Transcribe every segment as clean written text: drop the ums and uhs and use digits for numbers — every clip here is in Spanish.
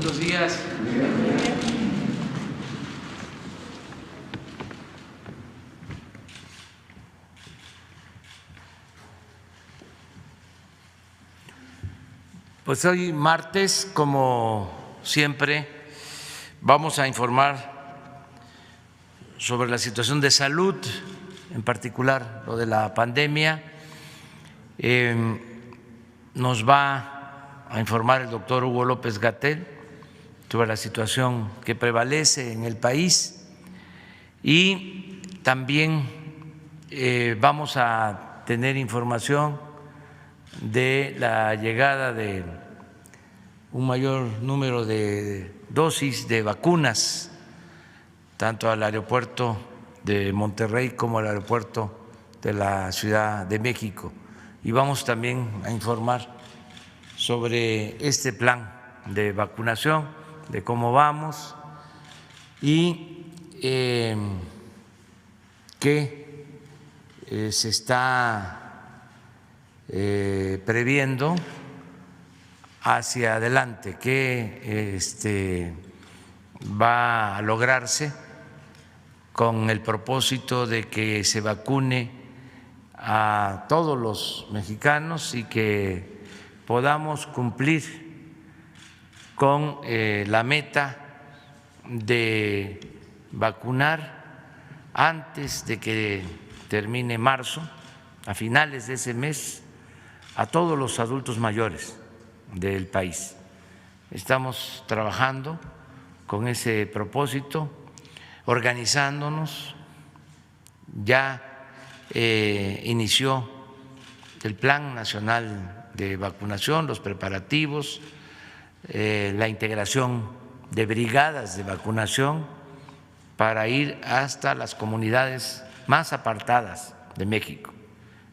Buenos días. Pues hoy martes, como siempre, vamos a informar sobre la situación de salud, en particular lo de la pandemia. Nos va a informar el doctor Hugo López-Gatell sobre la situación que prevalece en el país y también vamos a tener información de la llegada de un mayor número de dosis de vacunas, tanto al aeropuerto de Monterrey como al aeropuerto de la Ciudad de México. Y vamos también a informar sobre este plan de vacunación, de cómo vamos y qué se está previendo hacia adelante, qué va a lograrse con el propósito de que se vacune a todos los mexicanos y que podamos cumplir con la meta de vacunar antes de que termine marzo, a finales de ese mes, a todos los adultos mayores del país. Estamos trabajando con ese propósito, organizándonos. Ya inició el Plan Nacional de Vacunación, los preparativos, la integración de brigadas de vacunación para ir hasta las comunidades más apartadas de México.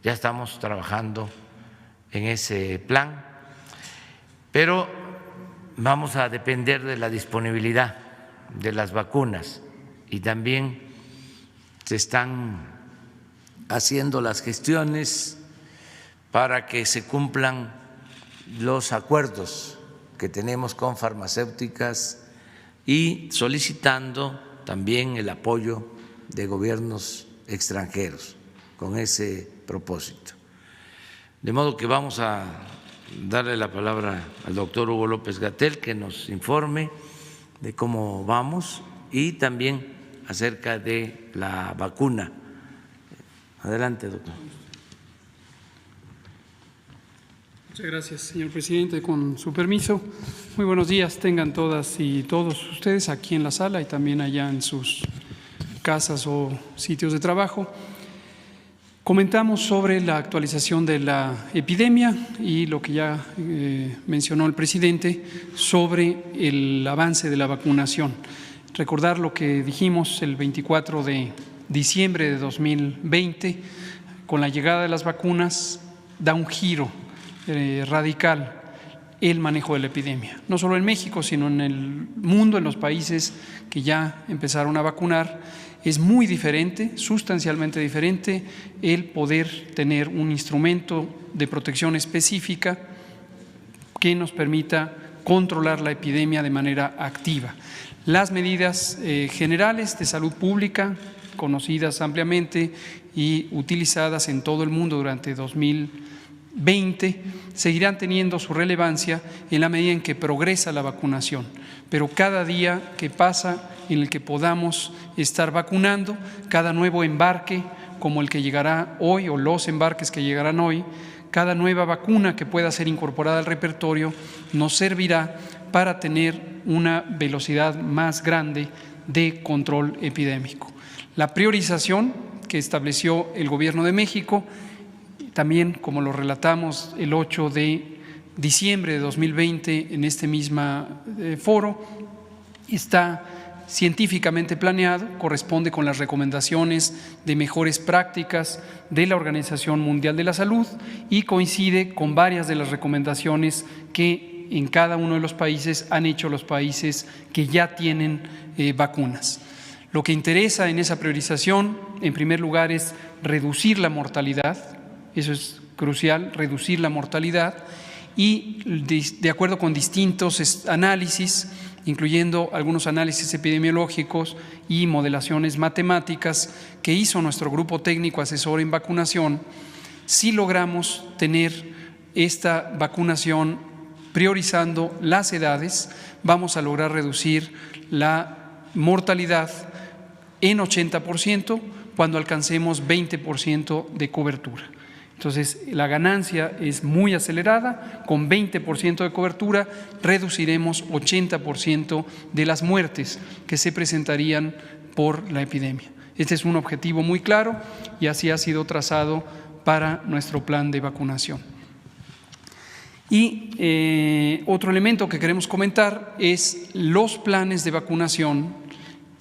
Ya estamos trabajando en ese plan, pero vamos a depender de la disponibilidad de las vacunas y también se están haciendo las gestiones para que se cumplan los acuerdos que tenemos con farmacéuticas y solicitando también el apoyo de gobiernos extranjeros con ese propósito. De modo que vamos a darle la palabra al doctor Hugo López-Gatell, que nos informe de cómo vamos y también acerca de la vacuna. Adelante, doctor. Muchas gracias, señor presidente. Con su permiso, muy buenos días tengan todas y todos ustedes aquí en la sala y también allá en sus casas o sitios de trabajo. Comentamos sobre la actualización de la epidemia y lo que ya mencionó el presidente sobre el avance de la vacunación. Recordar lo que dijimos el 24 de diciembre de 2020, con la llegada de las vacunas da un giro radical el manejo de la epidemia, no solo en México, sino en el mundo, en los países que ya empezaron a vacunar. Es muy diferente, sustancialmente diferente, el poder tener un instrumento de protección específica que nos permita controlar la epidemia de manera activa. Las medidas generales de salud pública, conocidas ampliamente y utilizadas en todo el mundo durante 2020, seguirán teniendo su relevancia en la medida en que progresa la vacunación, pero cada día que pasa en el que podamos estar vacunando, cada nuevo embarque como el que llegará hoy o los embarques que llegarán hoy, cada nueva vacuna que pueda ser incorporada al repertorio nos servirá para tener una velocidad más grande de control epidémico. La priorización que estableció el Gobierno de México, también como lo relatamos el 8 de diciembre de 2020 en este mismo foro, está científicamente planeado, corresponde con las recomendaciones de mejores prácticas de la Organización Mundial de la Salud y coincide con varias de las recomendaciones que en cada uno de los países han hecho los países que ya tienen vacunas. Lo que interesa en esa priorización, en primer lugar, es reducir la mortalidad, eso es crucial, reducir la mortalidad, y de acuerdo con distintos análisis, incluyendo algunos análisis epidemiológicos y modelaciones matemáticas que hizo nuestro grupo técnico asesor en vacunación, sí logramos tener esta vacunación priorizando las edades. Vamos a lograr reducir la mortalidad en 80% cuando alcancemos 20% de cobertura. Entonces, la ganancia es muy acelerada. Con 20% de cobertura reduciremos 80% de las muertes que se presentarían por la epidemia. Este es un objetivo muy claro y así ha sido trazado para nuestro plan de vacunación. Y otro elemento que queremos comentar es los planes de vacunación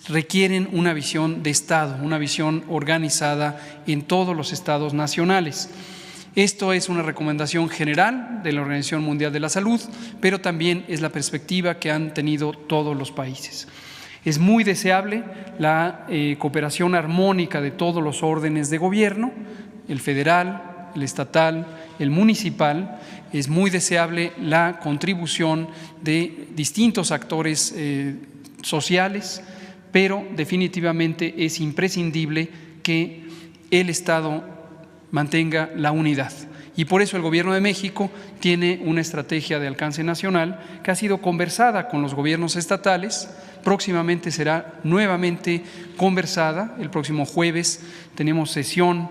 requieren una visión de Estado, una visión organizada en todos los estados nacionales. Esto es una recomendación general de la Organización Mundial de la Salud, pero también es la perspectiva que han tenido todos los países. Es muy deseable la cooperación armónica de todos los órdenes de gobierno, el federal, el estatal, el municipal. Es muy deseable la contribución de distintos actores sociales, pero definitivamente es imprescindible que el Estado mantenga la unidad. Y por eso el Gobierno de México tiene una estrategia de alcance nacional que ha sido conversada con los gobiernos estatales. Próximamente será nuevamente conversada. El próximo jueves tenemos sesión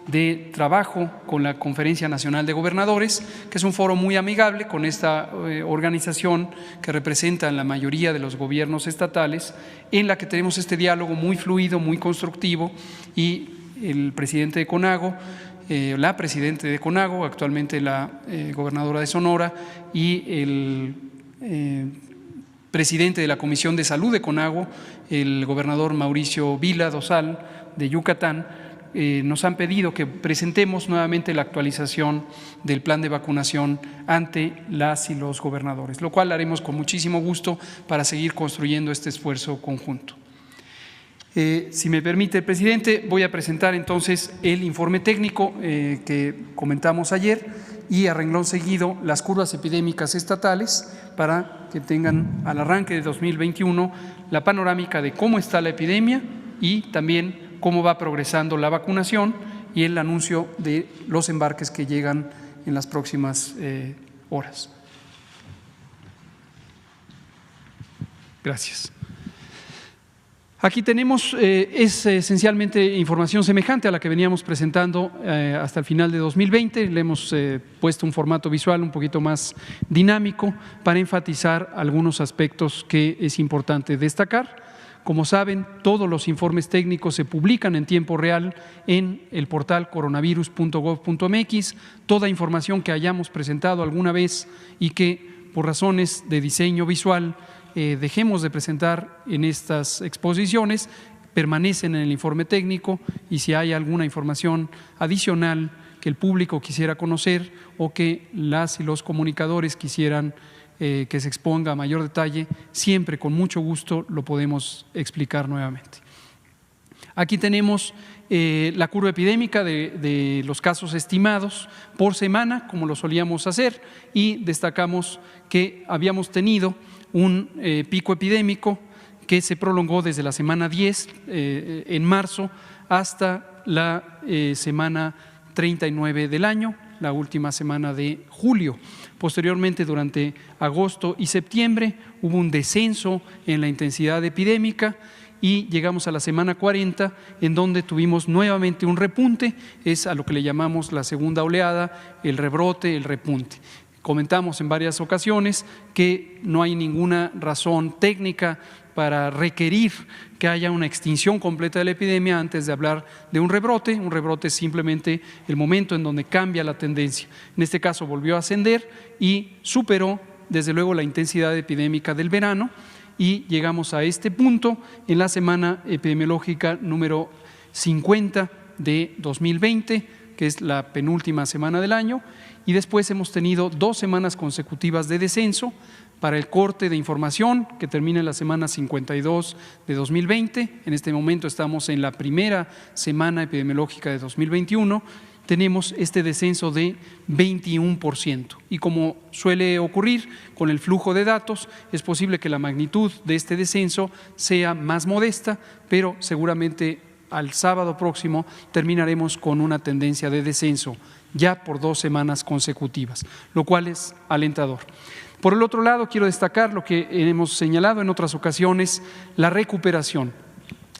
de trabajo con la Conferencia Nacional de Gobernadores, que es un foro muy amigable con esta organización que representa la mayoría de los gobiernos estatales, en la que tenemos este diálogo muy fluido, muy constructivo, y el presidente de CONAGO, la presidenta de CONAGO, actualmente la gobernadora de Sonora, y el presidente de la Comisión de Salud de CONAGO, el gobernador Mauricio Vila Dosal de Yucatán, nos han pedido que presentemos nuevamente la actualización del plan de vacunación ante las y los gobernadores, lo cual haremos con muchísimo gusto para seguir construyendo este esfuerzo conjunto. Si me permite, presidente, voy a presentar entonces el informe técnico que comentamos ayer y a renglón seguido las curvas epidémicas estatales para que tengan al arranque de 2021 la panorámica de cómo está la epidemia y también cómo va progresando la vacunación y el anuncio de los embarques que llegan en las próximas horas. Gracias. Aquí tenemos, es esencialmente información semejante a la que veníamos presentando hasta el final de 2020. Le hemos puesto un formato visual un poquito más dinámico para enfatizar algunos aspectos que es importante destacar. Como saben, todos los informes técnicos se publican en tiempo real en el portal coronavirus.gov.mx. Toda información que hayamos presentado alguna vez y que por razones de diseño visual dejemos de presentar en estas exposiciones, permanecen en el informe técnico, y si hay alguna información adicional que el público quisiera conocer o que las y los comunicadores quisieran que se exponga a mayor detalle, siempre con mucho gusto lo podemos explicar nuevamente. Aquí tenemos la curva epidémica de los casos estimados por semana, como lo solíamos hacer, y destacamos que habíamos tenido un pico epidémico que se prolongó desde la semana 10 en marzo hasta la semana 39 del año, la última semana de julio. Posteriormente, durante agosto y septiembre, hubo un descenso en la intensidad epidémica y llegamos a la semana 40, en donde tuvimos nuevamente un repunte. Es a lo que le llamamos la segunda oleada, el rebrote, el repunte. Comentamos en varias ocasiones que no hay ninguna razón técnica para requerir que haya una extinción completa de la epidemia antes de hablar de un rebrote. Un rebrote es simplemente el momento en donde cambia la tendencia. En este caso volvió a ascender y superó desde luego la intensidad epidémica del verano, y llegamos a este punto en la semana epidemiológica número 50 de 2020, que es la penúltima semana del año, y después hemos tenido 2 semanas consecutivas de descenso para el corte de información que termina en la semana 52 de 2020. En este momento estamos en la primera semana epidemiológica de 2021. tenemos este descenso de 21%. Y como suele ocurrir con el flujo de datos, es posible que la magnitud de este descenso sea más modesta, pero seguramente al sábado próximo terminaremos con una tendencia de descenso ya por 2 semanas consecutivas, lo cual es alentador. Por el otro lado, quiero destacar lo que hemos señalado en otras ocasiones, la recuperación.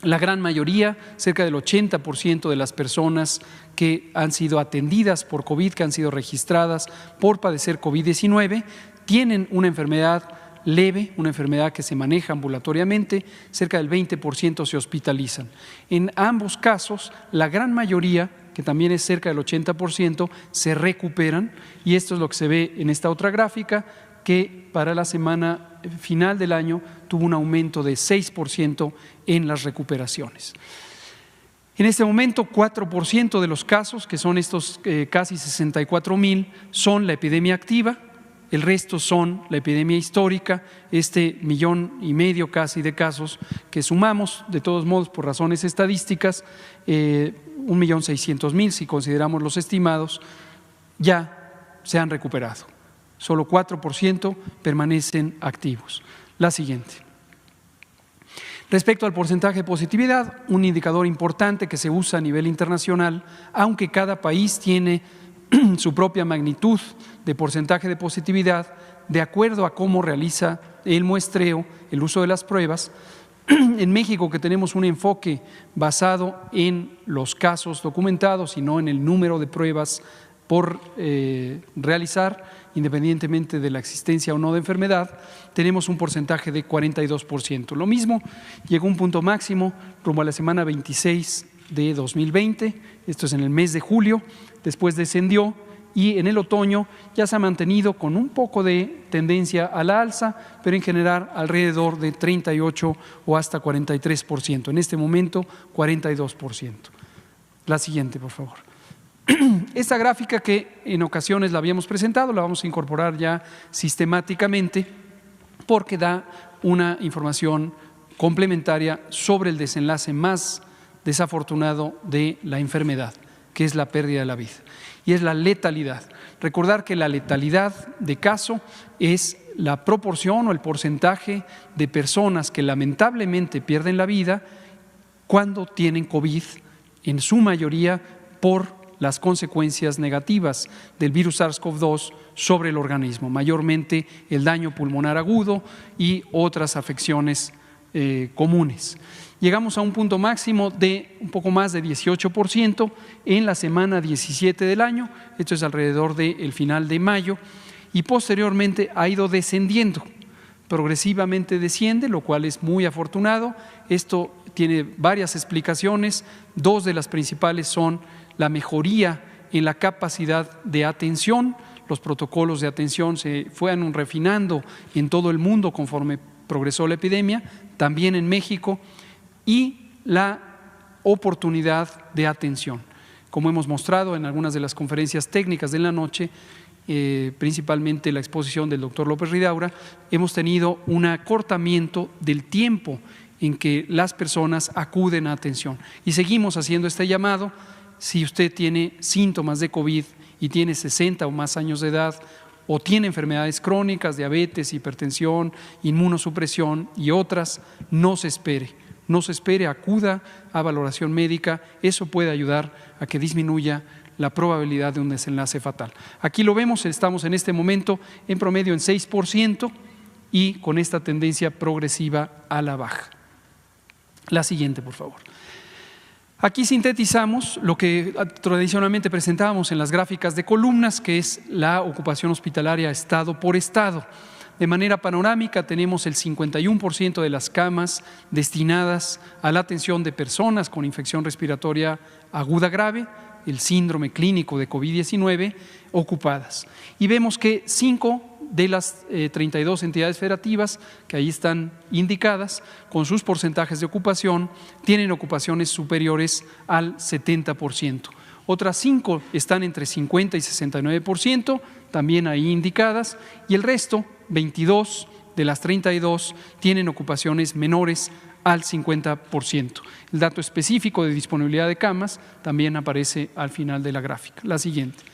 La gran mayoría, cerca del 80% de las personas que han sido atendidas por COVID, que han sido registradas por padecer COVID-19, tienen una enfermedad leve, una enfermedad que se maneja ambulatoriamente, cerca del 20% se hospitalizan. En ambos casos, la gran mayoría, que también es cerca del 80%, se recuperan, y esto es lo que se ve en esta otra gráfica, que para la semana final del año tuvo un aumento de 6% en las recuperaciones. En este momento, 4% de los casos, que son estos casi 64,000, son la epidemia activa, el resto son la epidemia histórica, 1,5 millones casi de casos que sumamos, de todos modos por razones estadísticas, 1,600,000 si consideramos los estimados, ya se han recuperado. Solo 4% permanecen activos. La siguiente. Respecto al porcentaje de positividad, un indicador importante que se usa a nivel internacional, aunque cada país tiene su propia magnitud de porcentaje de positividad, de acuerdo a cómo realiza el muestreo, el uso de las pruebas. En México, que tenemos un enfoque basado en los casos documentados y no en el número de pruebas por realizar, independientemente de la existencia o no de enfermedad, tenemos un porcentaje de 42%. Lo mismo, llegó un punto máximo rumbo a la semana 26 de 2020, esto es en el mes de julio, después descendió y en el otoño ya se ha mantenido con un poco de tendencia a la alza, pero en general alrededor de 38 o hasta 43%. En este momento, 42%. La siguiente, por favor. Esta gráfica que en ocasiones la habíamos presentado, la vamos a incorporar ya sistemáticamente porque da una información complementaria sobre el desenlace más desafortunado de la enfermedad, que es la pérdida de la vida, y es la letalidad. Recordar que la letalidad de caso es la proporción o el porcentaje de personas que lamentablemente pierden la vida cuando tienen COVID, en su mayoría por las consecuencias negativas del virus SARS-CoV-2 sobre el organismo, mayormente el daño pulmonar agudo y otras afecciones comunes. Llegamos a un punto máximo de un poco más de 18% en la semana 17 del año, esto es alrededor del final de mayo, y posteriormente ha ido descendiendo, progresivamente desciende, lo cual es muy afortunado. Esto tiene varias explicaciones, 2 de las principales son la mejoría en la capacidad de atención. Los protocolos de atención se fueron refinando en todo el mundo conforme progresó la epidemia, también en México, y la oportunidad de atención. Como hemos mostrado en algunas de las conferencias técnicas de la noche, principalmente la exposición del doctor López Ridaura, hemos tenido un acortamiento del tiempo en que las personas acuden a atención. Y seguimos haciendo este llamado. Si usted tiene síntomas de COVID y tiene 60 o más años de edad o tiene enfermedades crónicas, diabetes, hipertensión, inmunosupresión y otras, no se espere, acuda a valoración médica. Eso puede ayudar a que disminuya la probabilidad de un desenlace fatal. Aquí lo vemos, estamos en este momento en promedio en 6% y con esta tendencia progresiva a la baja. La siguiente, por favor. Aquí sintetizamos lo que tradicionalmente presentábamos en las gráficas de columnas, que es la ocupación hospitalaria estado por estado. De manera panorámica tenemos el 51% de las camas destinadas a la atención de personas con infección respiratoria aguda grave, el síndrome clínico de COVID-19, ocupadas. Y vemos que 5 de las 32 entidades federativas que ahí están indicadas con sus porcentajes de ocupación tienen ocupaciones superiores al 70%. Otras 5 están entre 50 y 69%, también ahí indicadas, y el resto, 22 de las 32, tienen ocupaciones menores al 50%. El dato específico de disponibilidad de camas también aparece al final de la gráfica. La siguiente.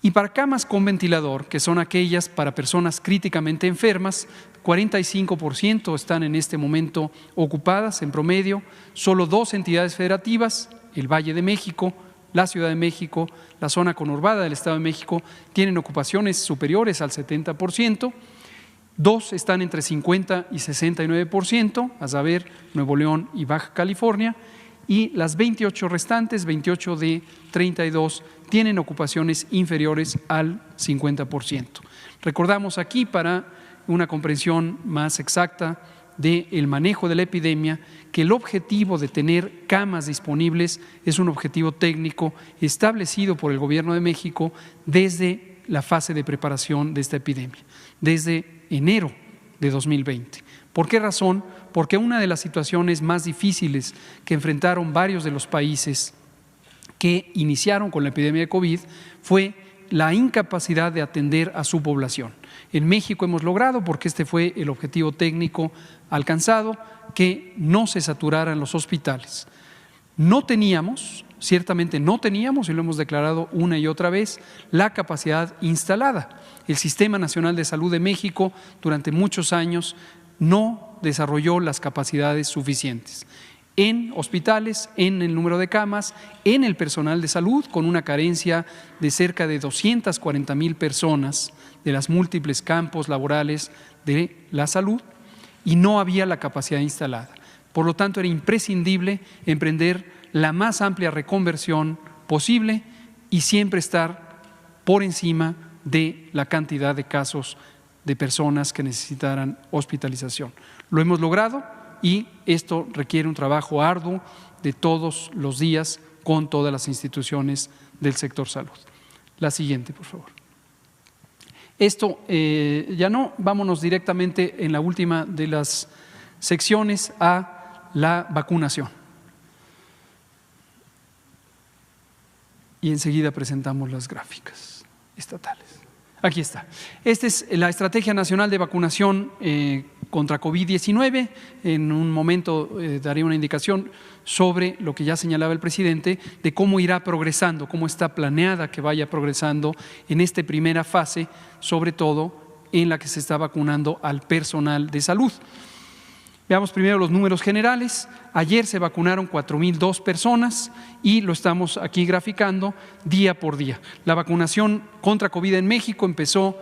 Y para camas con ventilador, que son aquellas para personas críticamente enfermas, 45% están en este momento ocupadas en promedio. Solo 2 entidades federativas, el Valle de México, la Ciudad de México, la zona conurbada del Estado de México, tienen ocupaciones superiores al 70%. 2 están entre 50 y 69%, a saber, Nuevo León y Baja California. Y las 28 restantes, 28 de 32, tienen ocupaciones inferiores al 50%. Recordamos aquí, para una comprensión más exacta del manejo de la epidemia, que el objetivo de tener camas disponibles es un objetivo técnico establecido por el Gobierno de México desde la fase de preparación de esta epidemia, desde enero de 2020. ¿Por qué razón? Porque una de las situaciones más difíciles que enfrentaron varios de los países que iniciaron con la epidemia de COVID fue la incapacidad de atender a su población. En México hemos logrado, porque este fue el objetivo técnico alcanzado, que no se saturaran los hospitales. No teníamos, ciertamente no teníamos, y lo hemos declarado una y otra vez, la capacidad instalada. El Sistema Nacional de Salud de México durante muchos años no desarrolló las capacidades suficientes en hospitales, en el número de camas, en el personal de salud, con una carencia de cerca de 240,000 personas de las múltiples campos laborales de la salud, y no había la capacidad instalada. Por lo tanto, era imprescindible emprender la más amplia reconversión posible y siempre estar por encima de la cantidad de casos de personas que necesitaran hospitalización. Lo hemos logrado y esto requiere un trabajo arduo de todos los días con todas las instituciones del sector salud. La siguiente, por favor. Esto ya no, vámonos directamente en la última de las secciones a la vacunación. Y enseguida presentamos las gráficas estatales. Aquí está. Esta es la Estrategia Nacional de Vacunación contra COVID-19. En un momento daré una indicación sobre lo que ya señalaba el presidente, de cómo irá progresando, cómo está planeada que vaya progresando en esta primera fase, sobre todo en la que se está vacunando al personal de salud. Veamos primero los números generales. Ayer se vacunaron 4,002 personas y lo estamos aquí graficando día por día. La vacunación contra COVID en México empezó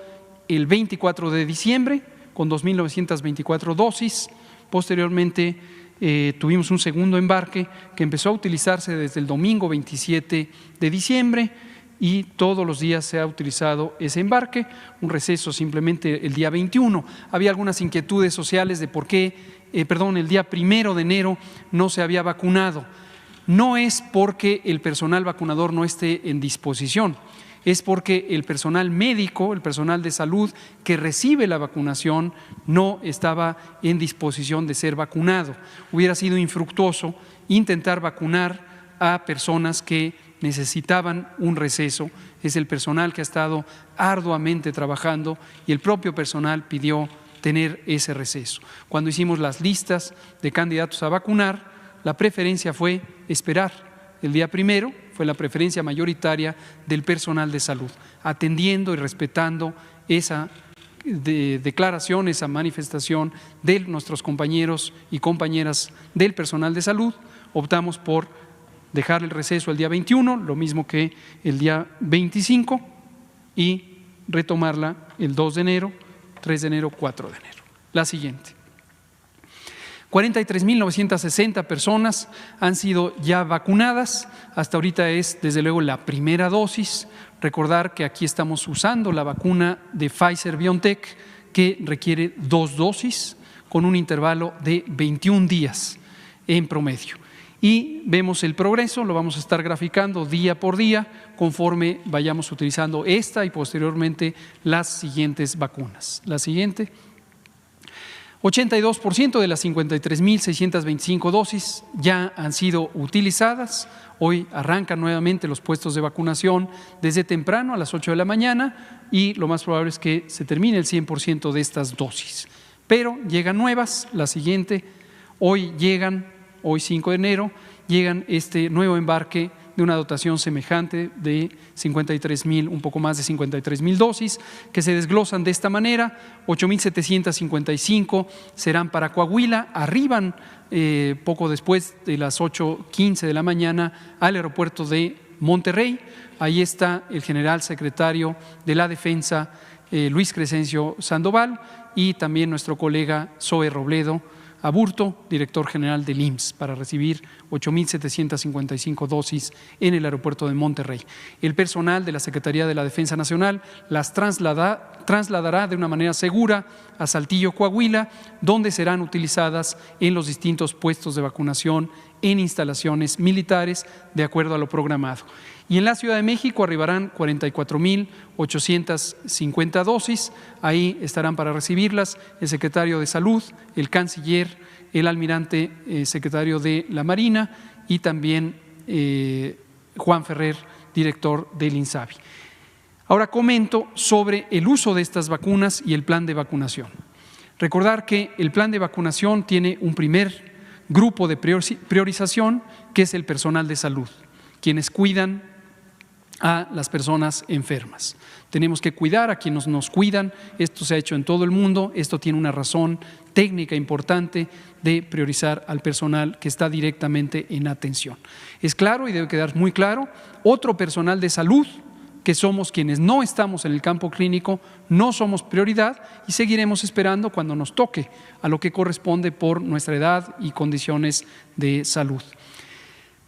el 24 de diciembre con 2,924 dosis. Posteriormente tuvimos un segundo embarque que empezó a utilizarse desde el domingo 27 de diciembre y todos los días se ha utilizado ese embarque, un receso simplemente el día 21. Había algunas inquietudes sociales de por qué el día 1 de enero no se había vacunado. No es porque el personal vacunador no esté en disposición, es porque el personal médico, el personal de salud que recibe la vacunación no estaba en disposición de ser vacunado. Hubiera sido infructuoso intentar vacunar a personas que necesitaban un receso. Es el personal que ha estado arduamente trabajando y el propio personal pidió tener ese receso. Cuando hicimos las listas de candidatos a vacunar, la preferencia fue esperar. El día 1 fue la preferencia mayoritaria del personal de salud, atendiendo y respetando esa declaración, esa manifestación de nuestros compañeros y compañeras del personal de salud. Optamos por dejar el receso el día 21, lo mismo que el día 25, y retomarla el 2 de enero, 3 de enero, 4 de enero. La siguiente. 43,960 personas han sido ya vacunadas. Hasta ahorita es, desde luego, la primera dosis. Recordar que aquí estamos usando la vacuna de Pfizer-BioNTech, que requiere 2 dosis con un intervalo de 21 días en promedio. Y vemos el progreso, lo vamos a estar graficando día por día conforme vayamos utilizando esta y posteriormente las siguientes vacunas. La siguiente. 82% de las 53,625 dosis ya han sido utilizadas. Hoy arrancan nuevamente los puestos de vacunación desde temprano a las 8 de la mañana y lo más probable es que se termine el 100% de estas dosis. Pero llegan nuevas, la siguiente. Hoy 5 de enero, llegan este nuevo embarque de una dotación semejante de 53,000, un poco más de 53,000 dosis, que se desglosan de esta manera. 8,755 serán para Coahuila, arriban poco después de las 8:15 de la mañana al aeropuerto de Monterrey. Ahí está el general secretario de la Defensa, Luis Crescencio Sandoval, y también nuestro colega Zoe Robledo Aburto, director general del IMSS, para recibir 8,755 dosis en el aeropuerto de Monterrey. El personal de la Secretaría de la Defensa Nacional las trasladará de una manera segura a Saltillo, Coahuila, donde serán utilizadas en los distintos puestos de vacunación en instalaciones militares de acuerdo a lo programado. Y en la Ciudad de México arribarán 44,850 dosis. Ahí estarán para recibirlas el secretario de Salud, el canciller, el almirante secretario de la Marina y también Juan Ferrer, director del INSABI. Ahora comento sobre el uso de estas vacunas y el plan de vacunación. Recordar que el plan de vacunación tiene un primer grupo de priorización, que es el personal de salud, quienes cuidan a las personas enfermas. Tenemos que cuidar a quienes nos cuidan. Esto se ha hecho en todo el mundo. Esto tiene una razón técnica importante de priorizar al personal que está directamente en atención. Es claro y debe quedar muy claro, otro personal de salud, que somos quienes no estamos en el campo clínico, no somos prioridad y seguiremos esperando cuando nos toque a lo que corresponde por nuestra edad y condiciones de salud.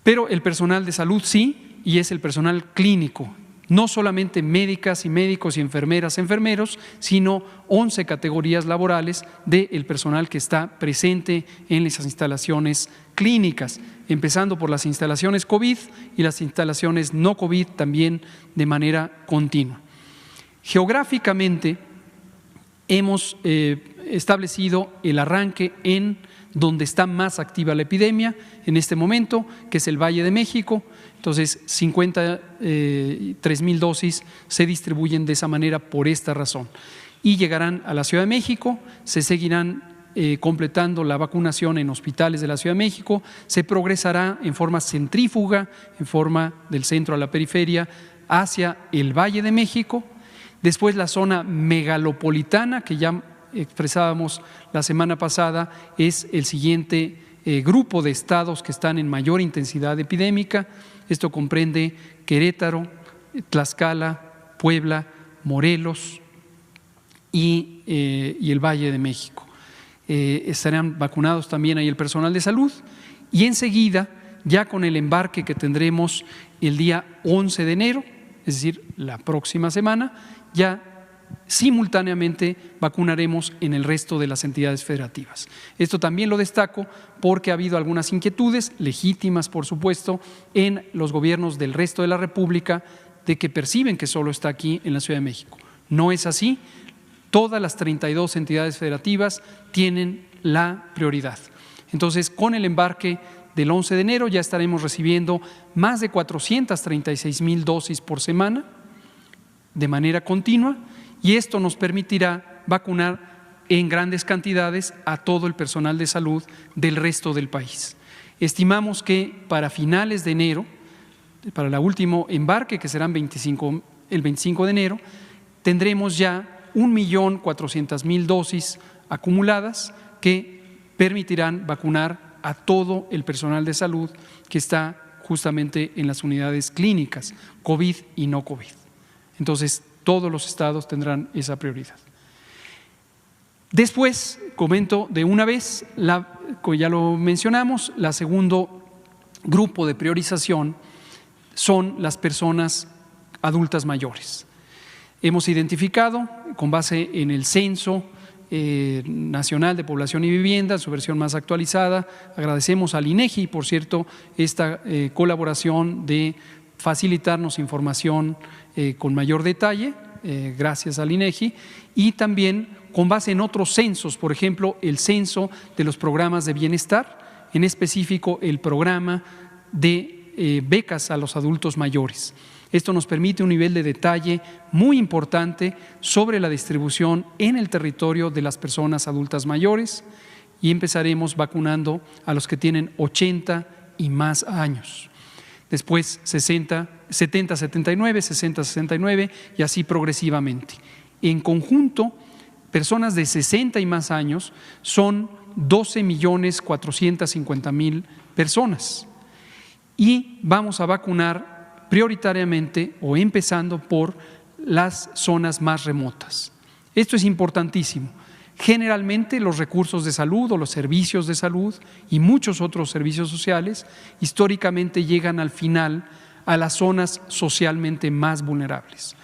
Pero el personal de salud sí, y es el personal clínico, no solamente médicas y médicos y enfermeras, enfermeros, sino 11 categorías laborales del personal que está presente en las instalaciones clínicas, empezando por las instalaciones COVID y las instalaciones no COVID también de manera continua. Geográficamente hemos establecido el arranque en donde está más activa la epidemia en este momento, que es el Valle de México. Entonces, 53,000 dosis se distribuyen de esa manera por esta razón. Y llegarán a la Ciudad de México, se seguirán completando la vacunación en hospitales de la Ciudad de México, se progresará en forma centrífuga, en forma del centro a la periferia, hacia el Valle de México. Después la zona megalopolitana, que ya expresábamos la semana pasada, es el siguiente grupo de estados que están en mayor intensidad epidémica. Esto comprende Querétaro, Tlaxcala, Puebla, Morelos y el Valle de México. Estarán vacunados también ahí el personal de salud y enseguida, ya con el embarque que tendremos el día 11 de enero, es decir, la próxima semana, ya simultáneamente vacunaremos en el resto de las entidades federativas. Esto también lo destaco porque ha habido algunas inquietudes, legítimas por supuesto, en los gobiernos del resto de la República, de que perciben que solo está aquí en la Ciudad de México. No es así, todas las 32 entidades federativas tienen la prioridad. Entonces, con el embarque del 11 de enero ya estaremos recibiendo más de 436,000 dosis por semana de manera continua, y esto nos permitirá vacunar en grandes cantidades a todo el personal de salud del resto del país. Estimamos que para finales de enero, para el último embarque, que serán el 25 de enero, tendremos ya 1,400,000 dosis acumuladas que permitirán vacunar a todo el personal de salud que está justamente en las unidades clínicas, COVID y no COVID. Entonces, todos los estados tendrán esa prioridad. Después, comento de una vez, ya lo mencionamos, el segundo grupo de priorización son las personas adultas mayores. Hemos identificado, con base en el Censo Nacional de Población y Vivienda, su versión más actualizada, agradecemos al INEGI, por cierto, esta colaboración de facilitarnos información con mayor detalle, gracias al INEGI, y también con base en otros censos, por ejemplo, el censo de los programas de bienestar, en específico el programa de becas a los adultos mayores. Esto nos permite un nivel de detalle muy importante sobre la distribución en el territorio de las personas adultas mayores y empezaremos vacunando a los que tienen 80 y más años. Después 70, 79, 60, 69 y así progresivamente. En conjunto, personas de 60 y más años son 12.450.000 personas y vamos a vacunar prioritariamente o empezando por las zonas más remotas. Esto es importantísimo. Generalmente los recursos de salud o los servicios de salud y muchos otros servicios sociales históricamente llegan al final a las zonas socialmente más vulnerables.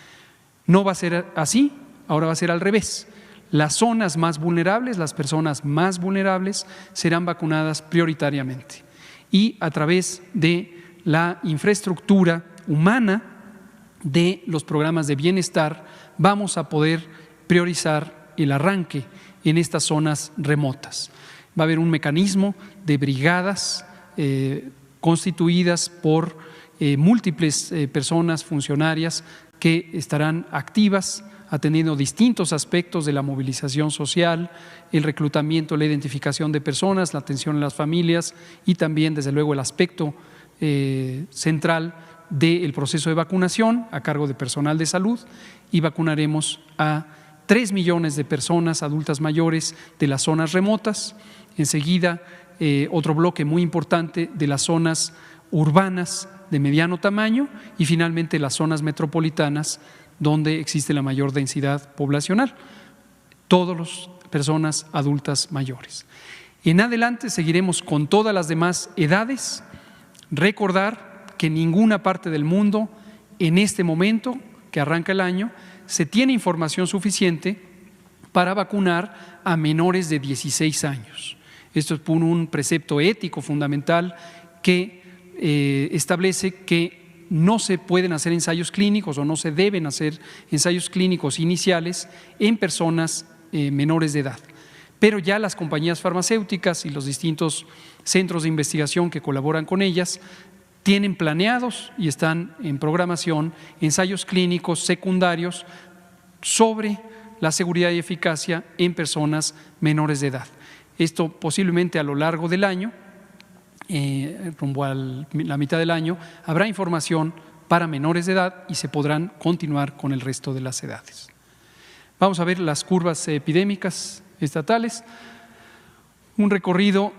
No va a ser así, ahora va a ser al revés. Las zonas más vulnerables, las personas más vulnerables serán vacunadas prioritariamente y a través de la infraestructura humana de los programas de bienestar vamos a poder priorizar el arranque en estas zonas remotas. Va a haber un mecanismo de brigadas constituidas por múltiples personas funcionarias que estarán activas atendiendo distintos aspectos de la movilización social, el reclutamiento, la identificación de personas, la atención a las familias y también, desde luego, el aspecto central del proceso de vacunación a cargo de personal de salud, y vacunaremos a 3 millones de personas adultas mayores de las zonas remotas. Enseguida, otro bloque muy importante de las zonas urbanas de mediano tamaño y finalmente las zonas metropolitanas donde existe la mayor densidad poblacional. Todas las personas adultas mayores. En adelante seguiremos con todas las demás edades. Recordar que en ninguna parte del mundo, en este momento que arranca el año, se tiene información suficiente para vacunar a menores de 16 años. Esto es por un precepto ético fundamental que establece que no se pueden hacer ensayos clínicos o no se deben hacer ensayos clínicos iniciales en personas menores de edad. Pero ya las compañías farmacéuticas y los distintos centros de investigación que colaboran con ellas tienen planeados y están en programación ensayos clínicos secundarios sobre la seguridad y eficacia en personas menores de edad. Esto posiblemente a lo largo del año, rumbo a la mitad del año, habrá información para menores de edad y se podrán continuar con el resto de las edades. Vamos a ver las curvas epidémicas estatales, un recorrido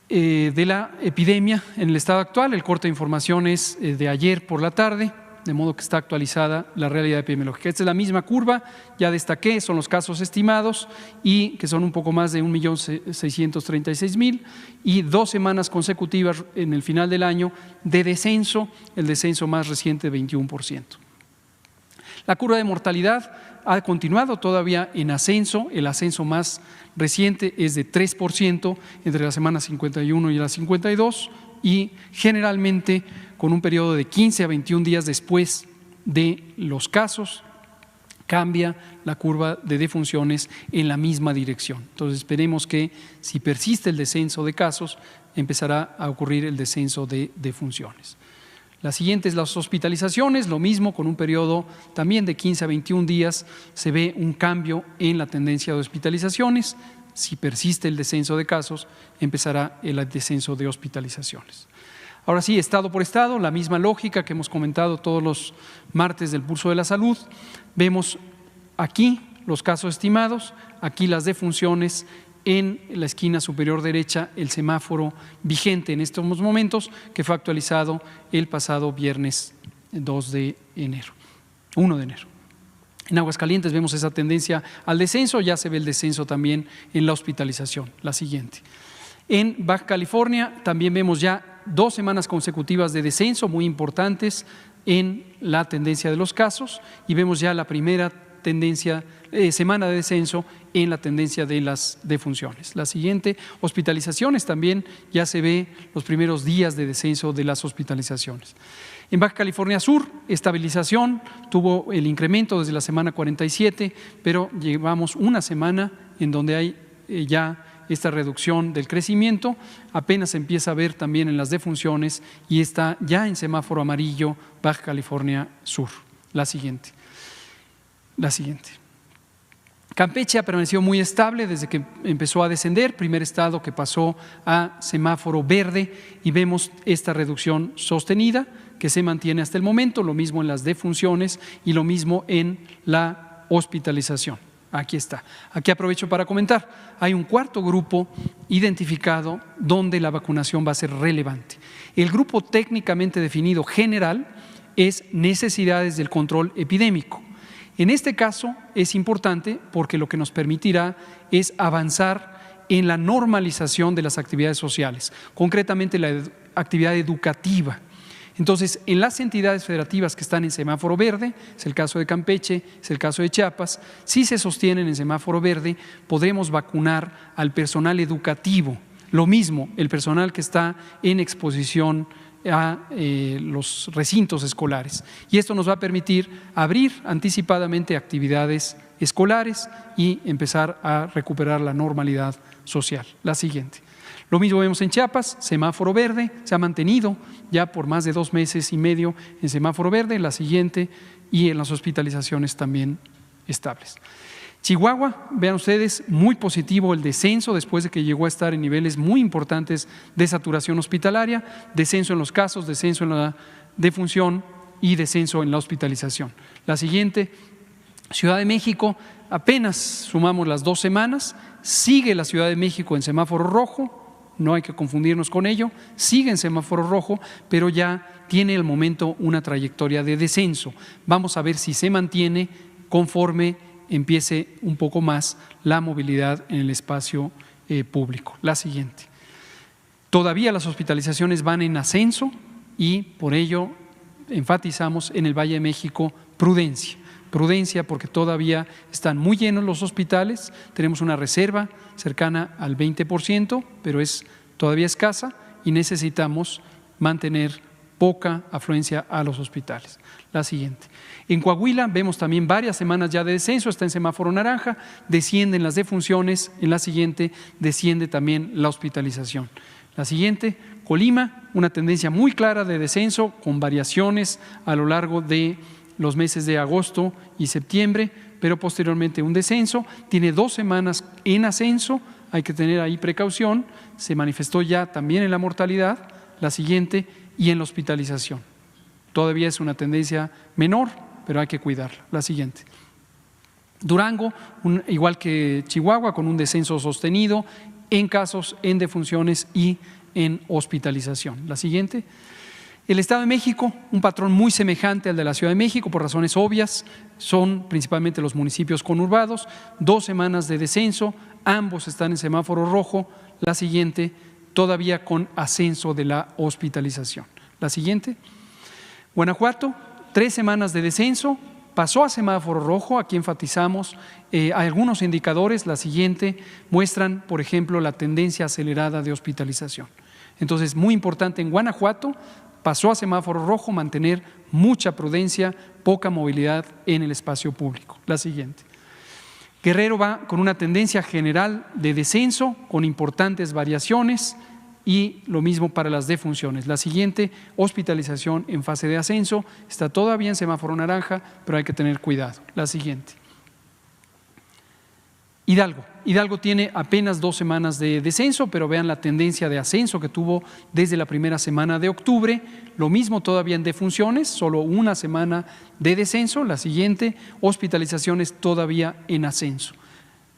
de la epidemia en el estado actual. El corte de información es de ayer por la tarde, de modo que está actualizada la realidad epidemiológica. Esta es la misma curva, ya destaqué, son los casos estimados y que son un poco más de 1.636.000 y 2 semanas consecutivas en el final del año de descenso, el descenso más reciente de 21%. La curva de mortalidad ha continuado todavía en ascenso, el ascenso más reciente es de 3% entre la semana 51 y la 52 y generalmente con un periodo de 15 a 21 días después de los casos cambia la curva de defunciones en la misma dirección. Entonces esperemos que si persiste el descenso de casos empezará a ocurrir el descenso de defunciones. La siguiente es las hospitalizaciones, lo mismo con un periodo también de 15 a 21 días se ve un cambio en la tendencia de hospitalizaciones. Si persiste el descenso de casos, empezará el descenso de hospitalizaciones. Ahora sí, estado por estado, la misma lógica que hemos comentado todos los martes del Pulso de la Salud. Vemos aquí los casos estimados, aquí las defunciones. En la esquina superior derecha el semáforo vigente en estos momentos que fue actualizado el pasado viernes 1 de enero. En Aguascalientes vemos esa tendencia al descenso, ya se ve el descenso también en la hospitalización. La siguiente. En Baja California también vemos ya 2 semanas consecutivas de descenso muy importantes en la tendencia de los casos y vemos ya la primera semana de descenso en la tendencia de las defunciones. La siguiente, hospitalizaciones, también ya se ve los primeros días de descenso de las hospitalizaciones. En Baja California Sur, estabilización, tuvo el incremento desde la semana 47, pero llevamos una semana en donde hay ya esta reducción del crecimiento, apenas se empieza a ver también en las defunciones y está ya en semáforo amarillo Baja California Sur. La siguiente. Campeche ha permanecido muy estable desde que empezó a descender, primer estado que pasó a semáforo verde, y vemos esta reducción sostenida que se mantiene hasta el momento, lo mismo en las defunciones y lo mismo en la hospitalización. Aquí está. Aquí aprovecho para comentar, hay un cuarto grupo identificado donde la vacunación va a ser relevante. El grupo técnicamente definido general es necesidades del control epidémico. En este caso es importante porque lo que nos permitirá es avanzar en la normalización de las actividades sociales, concretamente la actividad educativa. Entonces, en las entidades federativas que están en semáforo verde, es el caso de Campeche, es el caso de Chiapas, si se sostienen en semáforo verde, podremos vacunar al personal educativo. Lo mismo, el personal que está en exposición a los recintos escolares. Y esto nos va a permitir abrir anticipadamente actividades escolares y empezar a recuperar la normalidad social. La siguiente. Lo mismo vemos en Chiapas, semáforo verde, se ha mantenido ya por más de 2 meses y medio en semáforo verde, la siguiente, y en las hospitalizaciones también estables. Chihuahua, vean ustedes, muy positivo el descenso después de que llegó a estar en niveles muy importantes de saturación hospitalaria, descenso en los casos, descenso en la defunción y descenso en la hospitalización. La siguiente, Ciudad de México, apenas sumamos las 2 semanas, sigue la Ciudad de México en semáforo rojo, no hay que confundirnos con ello, sigue en semáforo rojo, pero ya tiene al momento una trayectoria de descenso. Vamos a ver si se mantiene conforme empiece un poco más la movilidad en el espacio público. La siguiente. Todavía las hospitalizaciones van en ascenso y por ello enfatizamos en el Valle de México prudencia. Prudencia porque todavía están muy llenos los hospitales, tenemos una reserva cercana al 20%, pero es todavía escasa y necesitamos mantener poca afluencia a los hospitales. La siguiente. En Coahuila vemos también varias semanas ya de descenso, está en semáforo naranja, descienden las defunciones, en la siguiente desciende también la hospitalización. La siguiente, Colima, una tendencia muy clara de descenso con variaciones a lo largo de los meses de agosto y septiembre, pero posteriormente un descenso, tiene 2 semanas en ascenso, hay que tener ahí precaución, se manifestó ya también en la mortalidad, la siguiente, y en la hospitalización. Todavía es una tendencia menor, pero hay que cuidarla. La siguiente. Durango, igual que Chihuahua, con un descenso sostenido en casos, en defunciones y en hospitalización. La siguiente. El Estado de México, un patrón muy semejante al de la Ciudad de México por razones obvias, son principalmente los municipios conurbados, 2 semanas de descenso, ambos están en semáforo rojo. La siguiente, todavía con ascenso de la hospitalización. La siguiente. Guanajuato, 3 semanas de descenso, pasó a semáforo rojo, aquí enfatizamos algunos indicadores, la siguiente muestran, por ejemplo, la tendencia acelerada de hospitalización. Entonces, muy importante en Guanajuato, pasó a semáforo rojo, mantener mucha prudencia, poca movilidad en el espacio público. La siguiente. Guerrero va con una tendencia general de descenso, con importantes variaciones, y lo mismo para las defunciones. La siguiente, hospitalización en fase de ascenso, está todavía en semáforo naranja, pero hay que tener cuidado. La siguiente. Hidalgo tiene apenas 2 semanas de descenso, pero vean la tendencia de ascenso que tuvo desde la primera semana de octubre. Lo mismo todavía en defunciones, solo 1 semana de descenso. La siguiente, hospitalizaciones todavía en ascenso.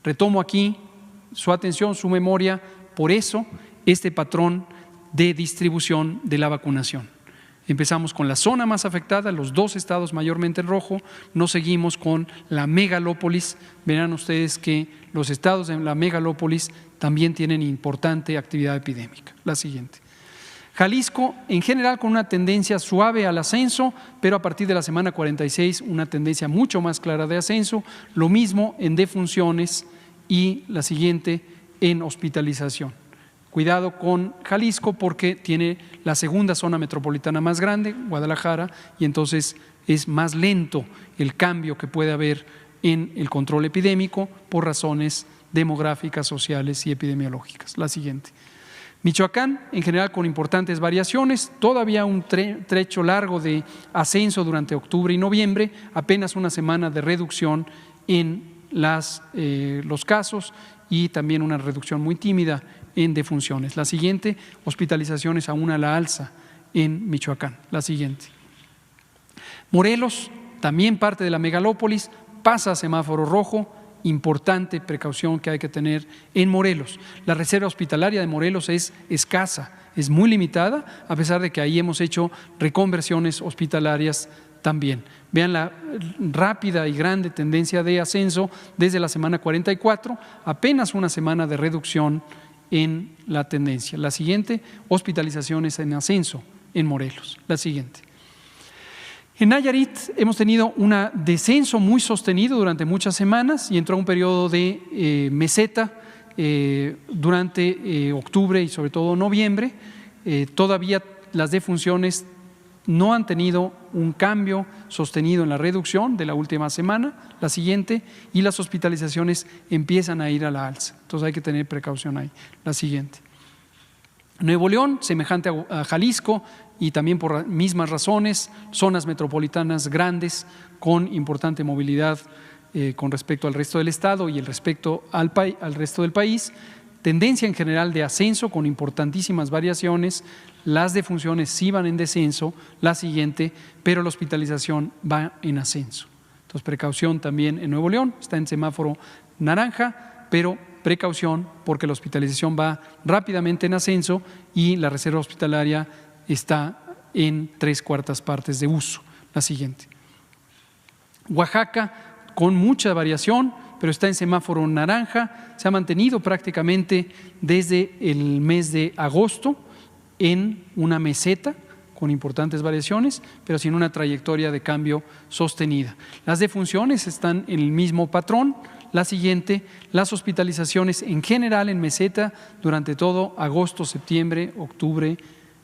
Retomo aquí su atención, su memoria, por eso este patrón de distribución de la vacunación. Empezamos con la zona más afectada, los 2 estados mayormente en rojo, nos seguimos con la megalópolis. Verán ustedes que los estados de la megalópolis también tienen importante actividad epidémica. La siguiente. Jalisco, en general con una tendencia suave al ascenso, pero a partir de la semana 46 una tendencia mucho más clara de ascenso, lo mismo en defunciones y la siguiente en hospitalización. Cuidado con Jalisco porque tiene la segunda zona metropolitana más grande, Guadalajara, y entonces es más lento el cambio que puede haber en el control epidémico por razones demográficas, sociales y epidemiológicas. La siguiente. Michoacán, en general con importantes variaciones, todavía un trecho largo de ascenso durante octubre y noviembre, apenas 1 semana de reducción en los casos y también una reducción muy tímida en defunciones. La siguiente, hospitalizaciones aún a la alza en Michoacán. La siguiente. Morelos, también parte de la megalópolis, pasa a semáforo rojo. Importante precaución que hay que tener en Morelos. La reserva hospitalaria de Morelos es escasa, es muy limitada, a pesar de que ahí hemos hecho reconversiones hospitalarias también. Vean la rápida y grande tendencia de ascenso desde la semana 44, apenas una semana de reducción en la tendencia. La siguiente, hospitalizaciones en ascenso en Morelos. La siguiente. En Nayarit hemos tenido un descenso muy sostenido durante muchas semanas y entró a un periodo de meseta durante octubre y sobre todo noviembre. Todavía las defunciones no han tenido un cambio sostenido en la reducción de la última semana, la siguiente, y las hospitalizaciones empiezan a ir a la alza. Entonces hay que tener precaución ahí. La siguiente. Nuevo León, semejante a Jalisco, y también por mismas razones, zonas metropolitanas grandes con importante movilidad con respecto al resto del estado y el respecto al resto del país. Tendencia en general de ascenso con importantísimas variaciones. Las defunciones sí van en descenso, la siguiente, pero la hospitalización va en ascenso. Entonces, precaución también en Nuevo León, está en semáforo naranja, pero precaución porque la hospitalización va rápidamente en ascenso y la reserva hospitalaria está en 3/4 partes de uso. La siguiente. Oaxaca, con mucha variación, pero está en semáforo naranja, se ha mantenido prácticamente desde el mes de agosto en una meseta con importantes variaciones, pero sin una trayectoria de cambio sostenida. Las defunciones están en el mismo patrón. La siguiente, las hospitalizaciones en general en meseta durante todo agosto, septiembre, octubre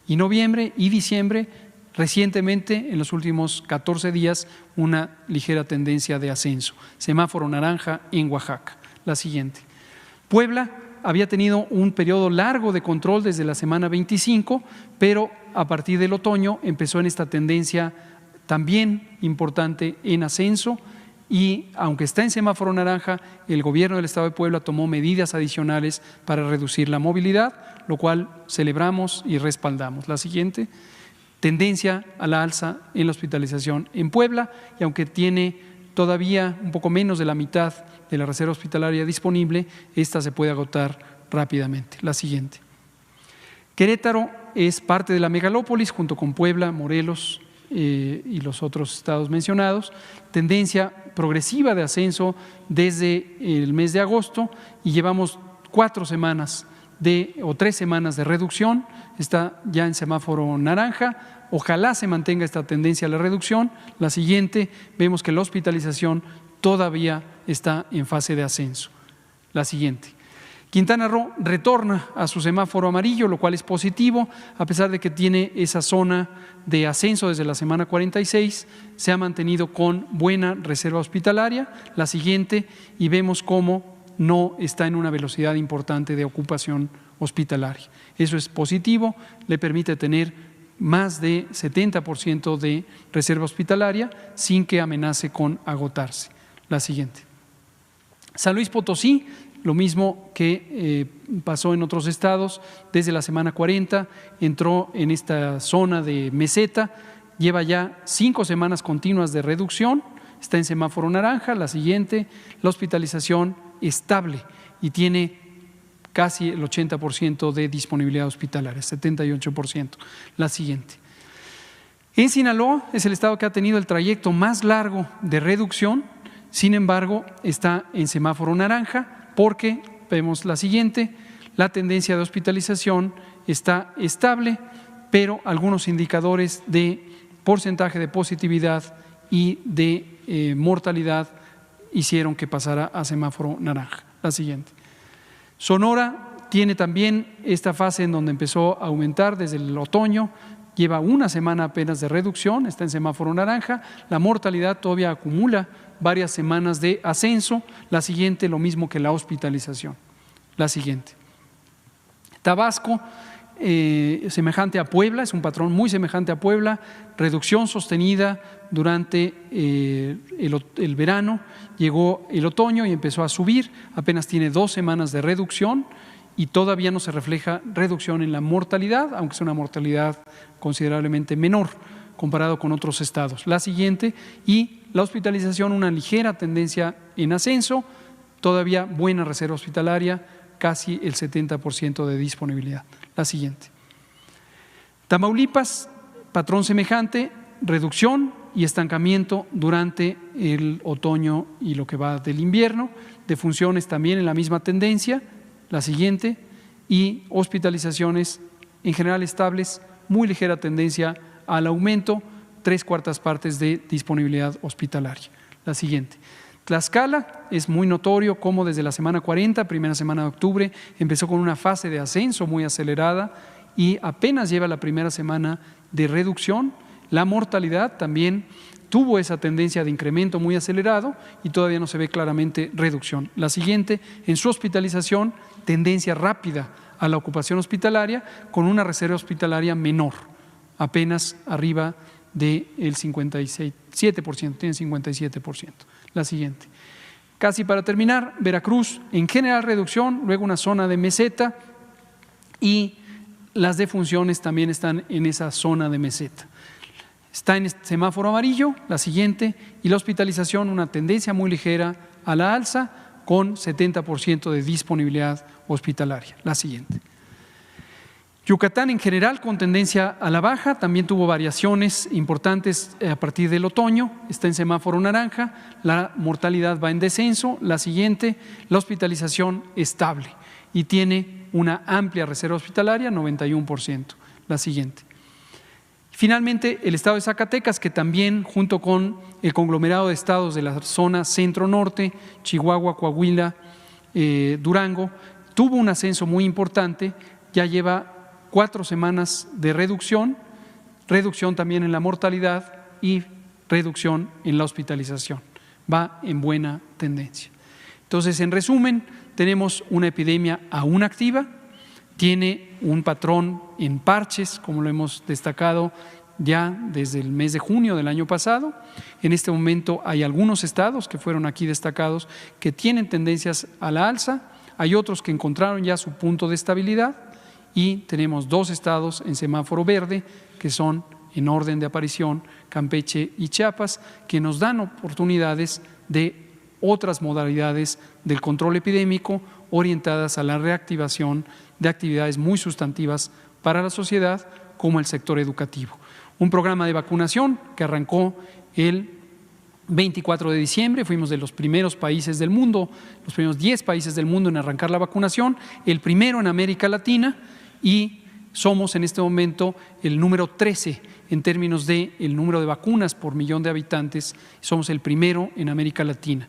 y noviembre y diciembre. Recientemente, en los últimos 14 días, una ligera tendencia de ascenso. Semáforo naranja en Oaxaca. La siguiente. Puebla había tenido un periodo largo de control desde la semana 25, pero a partir del otoño empezó en esta tendencia también importante en ascenso y aunque está en semáforo naranja, el gobierno del estado de Puebla tomó medidas adicionales para reducir la movilidad, lo cual celebramos y respaldamos. La siguiente. Tendencia a la alza en la hospitalización en Puebla y aunque tiene todavía un poco menos de la mitad de la reserva hospitalaria disponible, esta se puede agotar rápidamente. La siguiente. Querétaro es parte de la megalópolis junto con Puebla, Morelos y los otros estados mencionados. Tendencia progresiva de ascenso desde el mes de agosto y llevamos 4 semanas o 3 semanas de reducción. Está ya en semáforo naranja. Ojalá se mantenga esta tendencia a la reducción. La siguiente, vemos que la hospitalización todavía está en fase de ascenso. La siguiente. Quintana Roo retorna a su semáforo amarillo, lo cual es positivo, a pesar de que tiene esa zona de ascenso desde la semana 46, se ha mantenido con buena reserva hospitalaria. La siguiente, y vemos cómo no está en una velocidad importante de ocupación hospitalaria. Eso es positivo, le permite tener más de 70% de reserva hospitalaria sin que amenace con agotarse. La siguiente. San Luis Potosí, lo mismo que pasó en otros estados, desde la semana 40 entró en esta zona de meseta, lleva ya 5 semanas continuas de reducción, está en semáforo naranja. La siguiente, la hospitalización estable y tiene casi el 80% de disponibilidad hospitalaria, 78%. La siguiente. En Sinaloa es el estado que ha tenido el trayecto más largo de reducción, sin embargo está en semáforo naranja porque, vemos la siguiente, la tendencia de hospitalización está estable, pero algunos indicadores de porcentaje de positividad y de mortalidad hicieron que pasara a semáforo naranja. La siguiente. Sonora tiene también esta fase en donde empezó a aumentar desde el otoño, lleva una semana apenas de reducción, está en semáforo naranja, la mortalidad todavía acumula varias semanas de ascenso. La siguiente, lo mismo que la hospitalización. La siguiente. Tabasco semejante a Puebla, es un patrón muy semejante a Puebla, reducción sostenida durante el verano, llegó el otoño y empezó a subir, apenas tiene 2 semanas de reducción y todavía no se refleja reducción en la mortalidad, aunque es una mortalidad considerablemente menor comparado con otros estados. La siguiente, y la hospitalización, una ligera tendencia en ascenso, todavía buena reserva hospitalaria, casi el 70% de disponibilidad. La siguiente. Tamaulipas, patrón semejante, reducción y estancamiento durante el otoño y lo que va del invierno, defunciones también en la misma tendencia, la siguiente, y hospitalizaciones en general estables, muy ligera tendencia al aumento, 3/4 partes de disponibilidad hospitalaria. La siguiente. Tlaxcala es muy notorio cómo desde la semana 40, primera semana de octubre, empezó con una fase de ascenso muy acelerada y apenas lleva la primera semana de reducción. La mortalidad también tuvo esa tendencia de incremento muy acelerado y todavía no se ve claramente reducción. La siguiente, en su hospitalización, tendencia rápida a la ocupación hospitalaria con una reserva hospitalaria menor, apenas arriba del 57%, tiene 57%. La siguiente. Casi para terminar, Veracruz, en general reducción, luego una zona de meseta y las defunciones también están en esa zona de meseta. Está en este semáforo amarillo, la siguiente, y la hospitalización, una tendencia muy ligera a la alza con 70% de disponibilidad hospitalaria. La siguiente. Yucatán en general con tendencia a la baja, también tuvo variaciones importantes a partir del otoño, está en semáforo naranja, la mortalidad va en descenso. La siguiente, la hospitalización estable y tiene una amplia reserva hospitalaria, 91%. La siguiente. Finalmente, el estado de Zacatecas, que también junto con el conglomerado de estados de la zona centro-norte, Chihuahua, Coahuila, Durango, tuvo un ascenso muy importante, ya lleva 4 semanas de reducción también en la mortalidad y reducción en la hospitalización. Va en buena tendencia. Entonces, en resumen, tenemos una epidemia aún activa, tiene un patrón en parches, como lo hemos destacado ya desde el mes de junio del año pasado. En este momento hay algunos estados que fueron aquí destacados que tienen tendencias a la alza, hay otros que encontraron ya su punto de estabilidad y tenemos 2 estados en semáforo verde que son en orden de aparición, Campeche y Chiapas, que nos dan oportunidades de otras modalidades del control epidémico orientadas a la reactivación de actividades muy sustantivas para la sociedad, como el sector educativo. Un programa de vacunación que arrancó el 24 de diciembre, fuimos de los primeros países del mundo, los primeros 10 países del mundo en arrancar la vacunación, el primero en América Latina y somos en este momento el número 13 en términos de el número de vacunas por millón de habitantes, somos el primero en América Latina.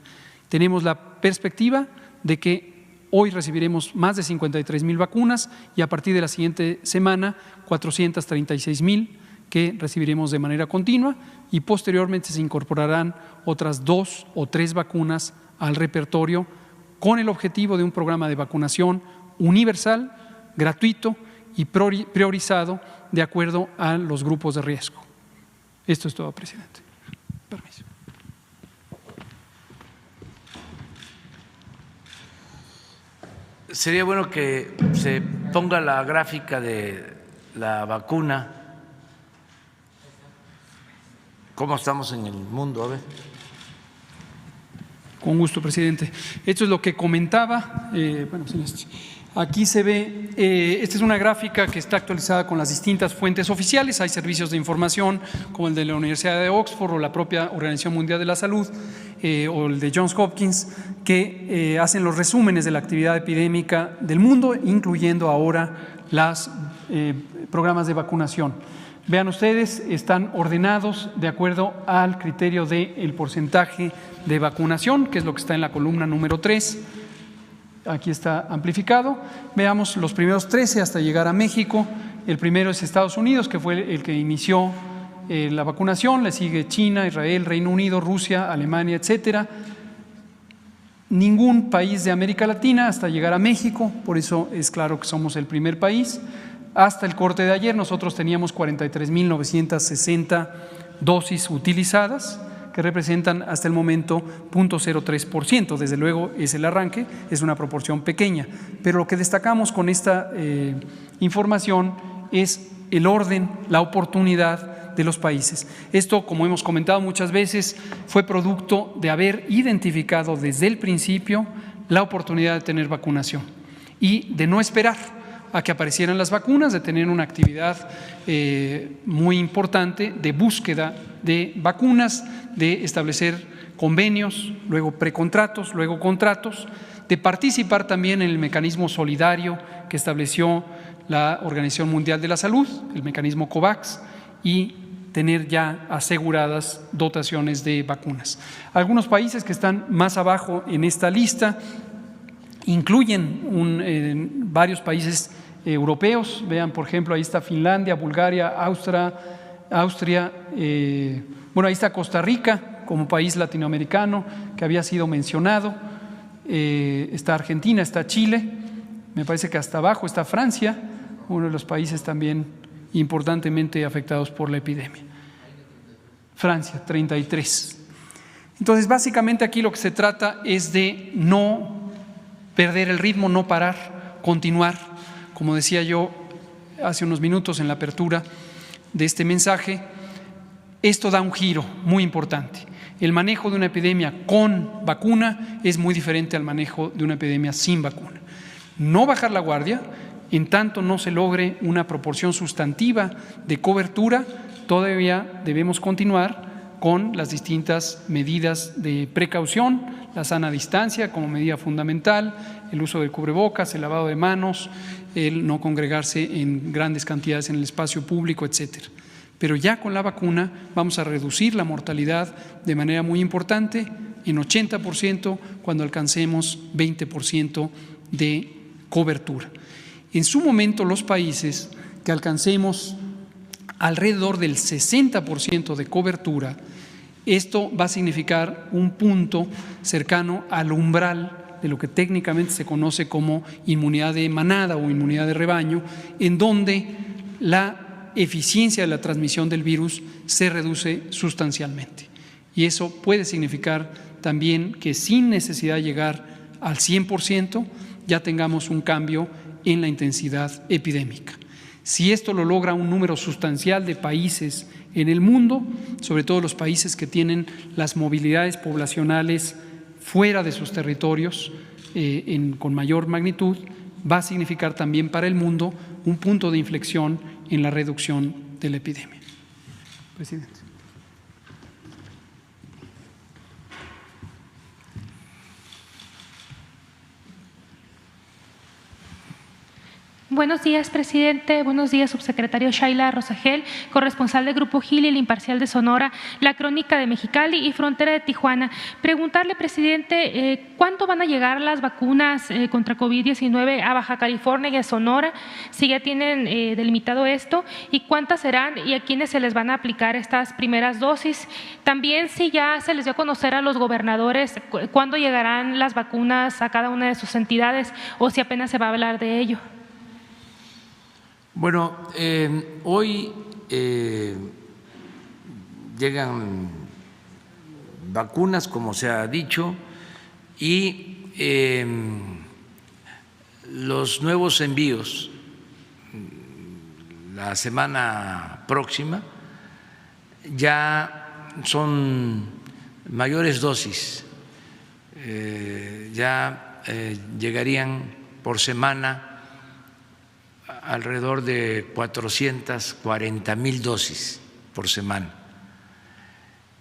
Tenemos la perspectiva de que hoy recibiremos más de 53,000 vacunas y a partir de la siguiente semana 436,000 que recibiremos de manera continua y posteriormente se incorporarán otras 2 o 3 vacunas al repertorio con el objetivo de un programa de vacunación universal, gratuito y priorizado de acuerdo a los grupos de riesgo. Esto es todo, presidente. Permiso. Sería bueno que se ponga la gráfica de la vacuna. ¿Cómo estamos en el mundo? A ver. Con gusto, presidente. Esto es lo que comentaba. Aquí se ve, esta es una gráfica que está actualizada con las distintas fuentes oficiales. Hay servicios de información como el de la Universidad de Oxford o la propia Organización Mundial de la Salud o el de Johns Hopkins que hacen los resúmenes de la actividad epidémica del mundo, incluyendo ahora los programas de vacunación. Vean ustedes, están ordenados de acuerdo al criterio del porcentaje de vacunación, que es lo que está en la columna número 3. Aquí está amplificado. Veamos los primeros 13 hasta llegar a México. El primero es Estados Unidos, que fue el que inició la vacunación. Le sigue China, Israel, Reino Unido, Rusia, Alemania, etcétera. Ningún país de América Latina hasta llegar a México, por eso es claro que somos el primer país. Hasta el corte de ayer nosotros teníamos 43.960 dosis utilizadas, que representan hasta el momento 0.03%. Desde luego es el arranque, es una proporción pequeña, pero lo que destacamos con esta información es el orden, la oportunidad de los países. Esto, como hemos comentado muchas veces, fue producto de haber identificado desde el principio la oportunidad de tener vacunación y de no esperar a que aparecieran las vacunas, de tener una actividad muy importante de búsqueda de vacunas, de establecer convenios, luego precontratos, luego contratos, de participar también en el mecanismo solidario que estableció la Organización Mundial de la Salud, el mecanismo COVAX, y tener ya aseguradas dotaciones de vacunas. Algunos países que están más abajo en esta lista incluyen varios países europeos. Vean, por ejemplo, ahí está Finlandia, Bulgaria, Austria, bueno, ahí está Costa Rica como país latinoamericano que había sido mencionado, está Argentina, está Chile, me parece que hasta abajo está Francia, uno de los países también importantemente afectados por la epidemia. Francia, 33. Entonces, básicamente aquí lo que se trata es de no perder el ritmo, no parar, continuar. Como decía yo hace unos minutos en la apertura de este mensaje, esto da un giro muy importante. El manejo de una epidemia con vacuna es muy diferente al manejo de una epidemia sin vacuna. No bajar la guardia, en tanto no se logre una proporción sustantiva de cobertura, todavía debemos continuar con las distintas medidas de precaución, la sana distancia como medida fundamental, el uso del cubrebocas, el lavado de manos, el no congregarse en grandes cantidades en el espacio público, etcétera. Pero ya con la vacuna vamos a reducir la mortalidad de manera muy importante, en 80% cuando alcancemos 20% de cobertura. En su momento, los países que alcancemos alrededor del 60% de cobertura, esto va a significar un punto cercano al umbral de lo que técnicamente se conoce como inmunidad de manada o inmunidad de rebaño, en donde la eficiencia de la transmisión del virus se reduce sustancialmente. Y eso puede significar también que sin necesidad de llegar al 100% ya tengamos un cambio en la intensidad epidémica. Si esto lo logra un número sustancial de países en el mundo, sobre todo los países que tienen las movilidades poblacionales fuera de sus territorios con mayor magnitud, va a significar también para el mundo un punto de inflexión en la reducción de la epidemia. Presidente. Buenos días, presidente. Buenos días, subsecretario Shaila Rosagel, corresponsal del Grupo Gil y el Imparcial de Sonora, La Crónica de Mexicali y Frontera de Tijuana. Preguntarle, presidente, ¿cuándo van a llegar las vacunas contra COVID-19 a Baja California y a Sonora? Si ya tienen delimitado esto, ¿y cuántas serán y a quiénes se les van a aplicar estas primeras dosis? También, si ya se les dio a conocer a los gobernadores cuándo llegarán las vacunas a cada una de sus entidades o si apenas se va a hablar de ello. Bueno, hoy llegan vacunas, como se ha dicho, y los nuevos envíos la semana próxima ya son mayores dosis, ya llegarían por semana alrededor de 440,000 dosis por semana.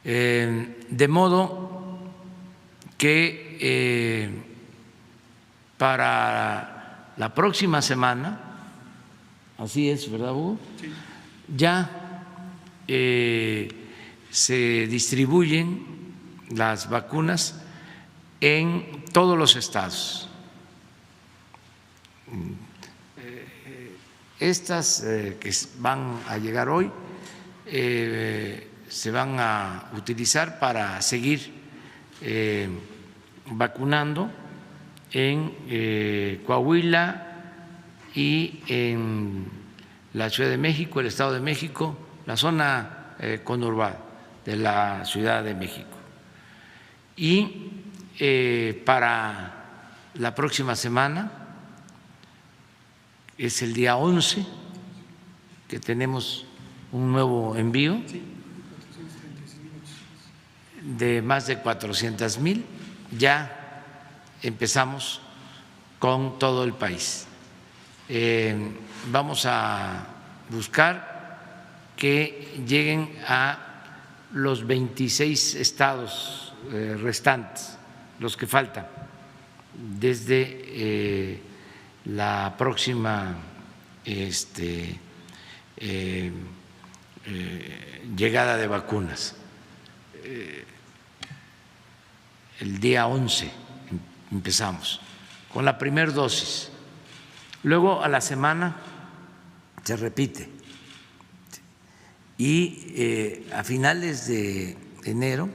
De modo que para la próxima semana, así es, ¿verdad, Hugo? Sí. Ya se distribuyen las vacunas en todos los estados. Estas que van a llegar hoy se van a utilizar para seguir vacunando en Coahuila y en la Ciudad de México, el Estado de México, la zona conurbada de la Ciudad de México. Y para la próxima semana, es el día 11, que tenemos un nuevo envío de más de 400,000, ya empezamos con todo el país. Vamos a buscar que lleguen a los 26 estados restantes, los que faltan, desde la próxima llegada de vacunas. El día 11 empezamos con la primera dosis. Luego a la semana se repite. Y a finales de enero,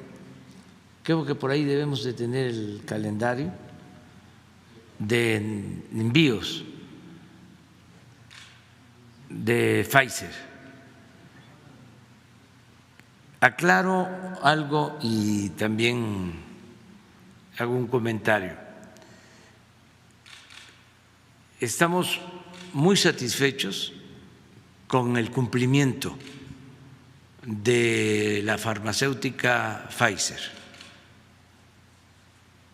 creo que por ahí debemos de tener el calendario de envíos de Pfizer. Aclaro algo y también hago un comentario. Estamos muy satisfechos con el cumplimiento de la farmacéutica Pfizer,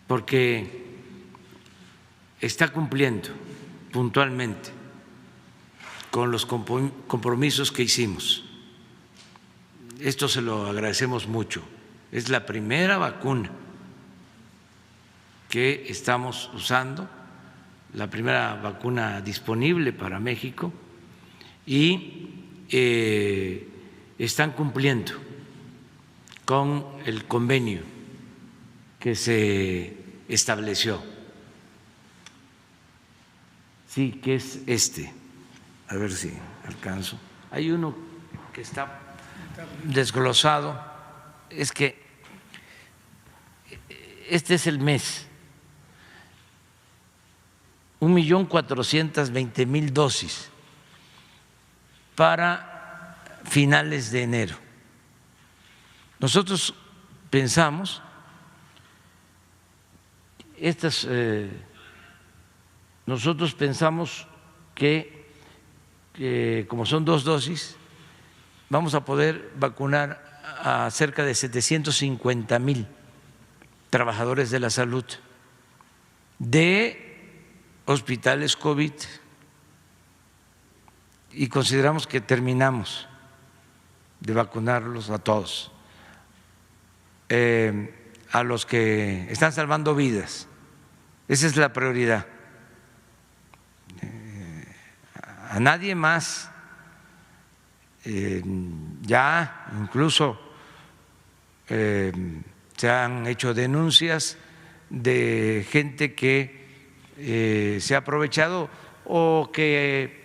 porque está cumpliendo puntualmente con los compromisos que hicimos. Esto se lo agradecemos mucho. Es la primera vacuna que estamos usando, la primera vacuna disponible para México, y están cumpliendo con el convenio que se estableció. Sí, que es a ver si alcanzo. Hay uno que está desglosado, es que este es el mes, 1.420.000 dosis para finales de enero. Nosotros pensamos, que como son 2 dosis, vamos a poder vacunar a cerca de 750,000 trabajadores de la salud de hospitales COVID, y consideramos que terminamos de vacunarlos a todos, a los que están salvando vidas. Esa es la prioridad. A nadie más. Ya incluso se han hecho denuncias de gente que se ha aprovechado o que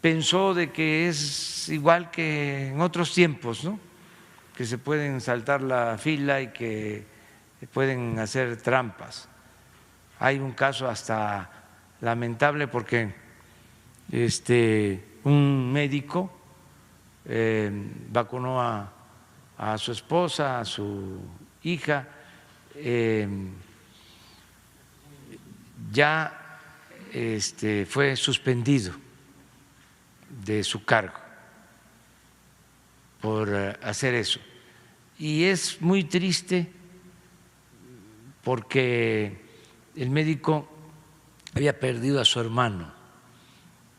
pensó de que es igual que en otros tiempos, ¿no? Que se pueden saltar la fila y que pueden hacer trampas. Hay un caso hasta lamentable porque un médico vacunó a su esposa, a su hija, ya fue suspendido de su cargo por hacer eso. Y es muy triste porque el médico había perdido a su hermano,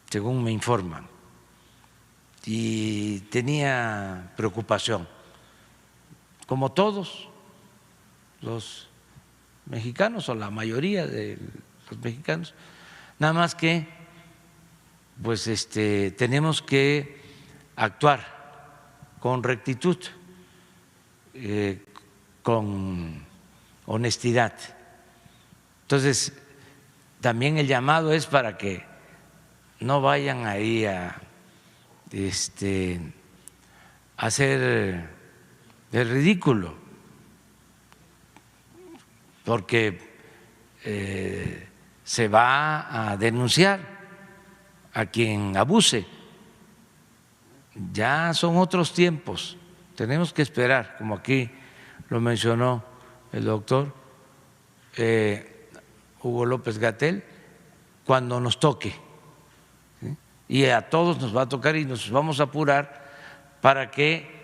según me informan, y tenía preocupación, como todos los mexicanos o la mayoría de los mexicanos, nada más que pues tenemos que actuar con rectitud, con honestidad. Entonces, también el llamado es para que no vayan ahí a hacer el ridículo, porque se va a denunciar a quien abuse. Ya son otros tiempos, tenemos que esperar, como aquí lo mencionó el doctor Hugo López-Gatell, cuando nos toque, ¿sí? Y a todos nos va a tocar y nos vamos a apurar para que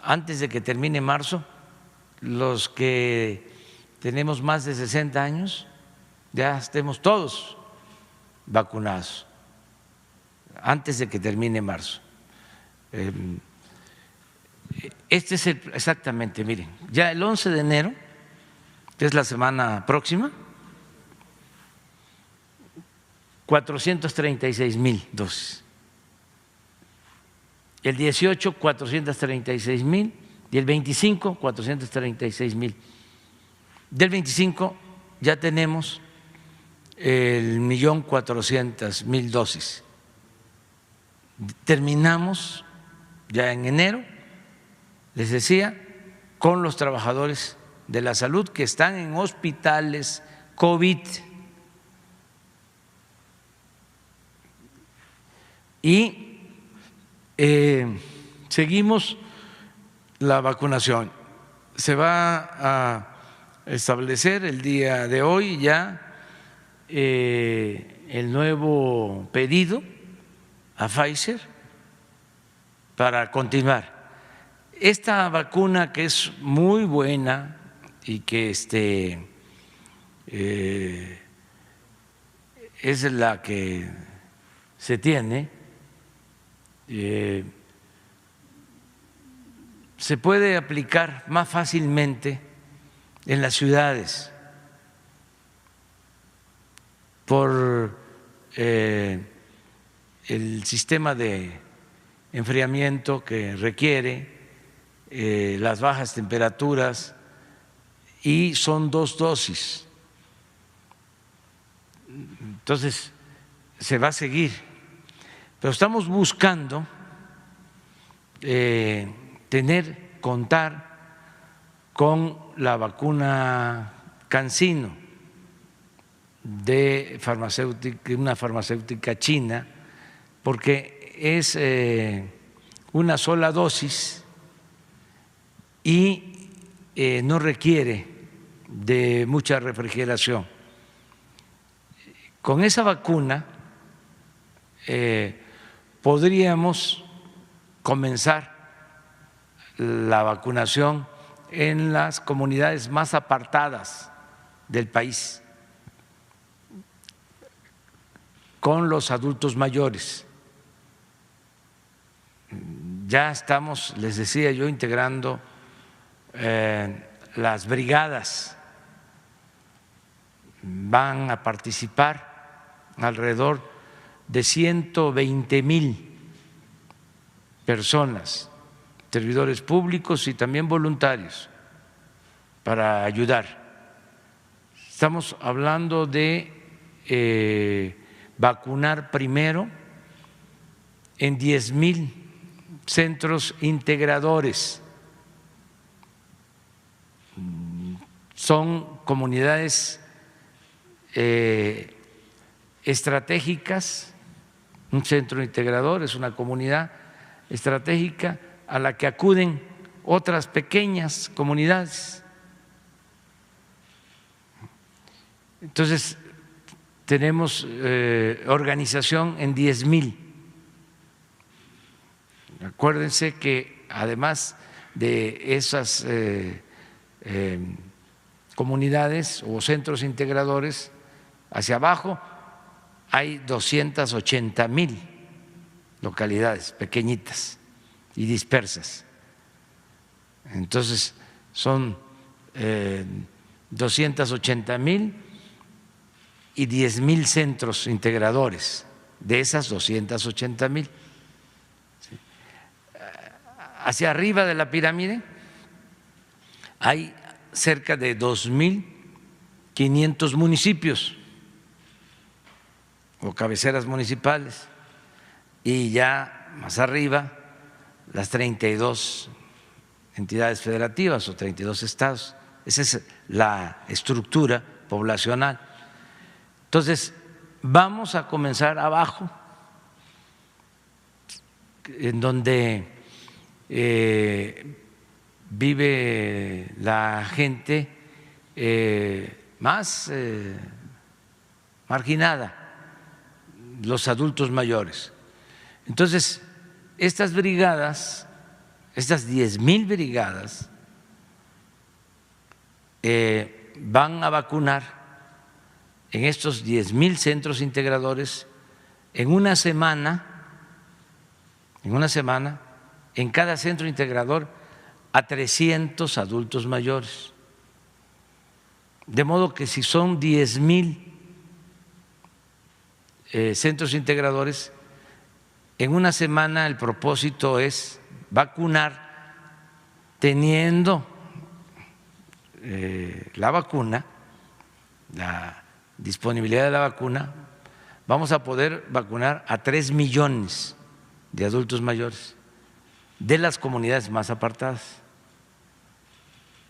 antes de que termine marzo, los que tenemos más de 60 años ya estemos todos vacunados, antes de que termine marzo. Este es exactamente, miren, ya el 11 de enero, que es la semana próxima, 436,000 dosis. El 18, 436,000 y el 25, 436,000. Del 25 ya tenemos el 1.400.000 dosis. Terminamos ya en enero, les decía, con los trabajadores de la salud que están en hospitales COVID. Y seguimos la vacunación. Se va a establecer el día de hoy ya el nuevo pedido a Pfizer para continuar. Esta vacuna, que es muy buena y que es la que se tiene, se puede aplicar más fácilmente en las ciudades por el sistema de enfriamiento que requiere, las bajas temperaturas, y son 2 dosis. Entonces, se va a seguir, pero estamos buscando contar con la vacuna CanSino de una farmacéutica china, porque es una sola dosis y no requiere de mucha refrigeración. Con esa vacuna podríamos comenzar la vacunación en las comunidades más apartadas del país, con los adultos mayores. Ya estamos, les decía yo, integrando las brigadas. Van a participar alrededor de 120,000 personas, servidores públicos y también voluntarios, para ayudar. Estamos hablando de vacunar primero en 10,000 centros integradores. Son comunidades estratégicas. Un centro integrador es una comunidad estratégica a la que acuden otras pequeñas comunidades. Entonces, tenemos organización en 10,000. Acuérdense que además de esas comunidades o centros integradores, hacia abajo hay 280,000 localidades pequeñitas y dispersas. Entonces, son 280,000 y 10,000 centros integradores de esas 280,000. Hacia arriba de la pirámide hay cerca de 2,500 municipios o cabeceras municipales, y ya más arriba las 32 entidades federativas o 32 estados. Esa es la estructura poblacional. Entonces, vamos a comenzar abajo, en donde vive la gente más marginada, los adultos mayores. Entonces, estas brigadas, estas 10,000 brigadas, van a vacunar en estos 10,000 centros integradores en una semana, en cada centro integrador a 300 adultos mayores. De modo que si son 10,000 centros integradores, en una semana el propósito es vacunar teniendo la vacuna, la disponibilidad de la vacuna. Vamos a poder vacunar a 3 millones de adultos mayores de las comunidades más apartadas.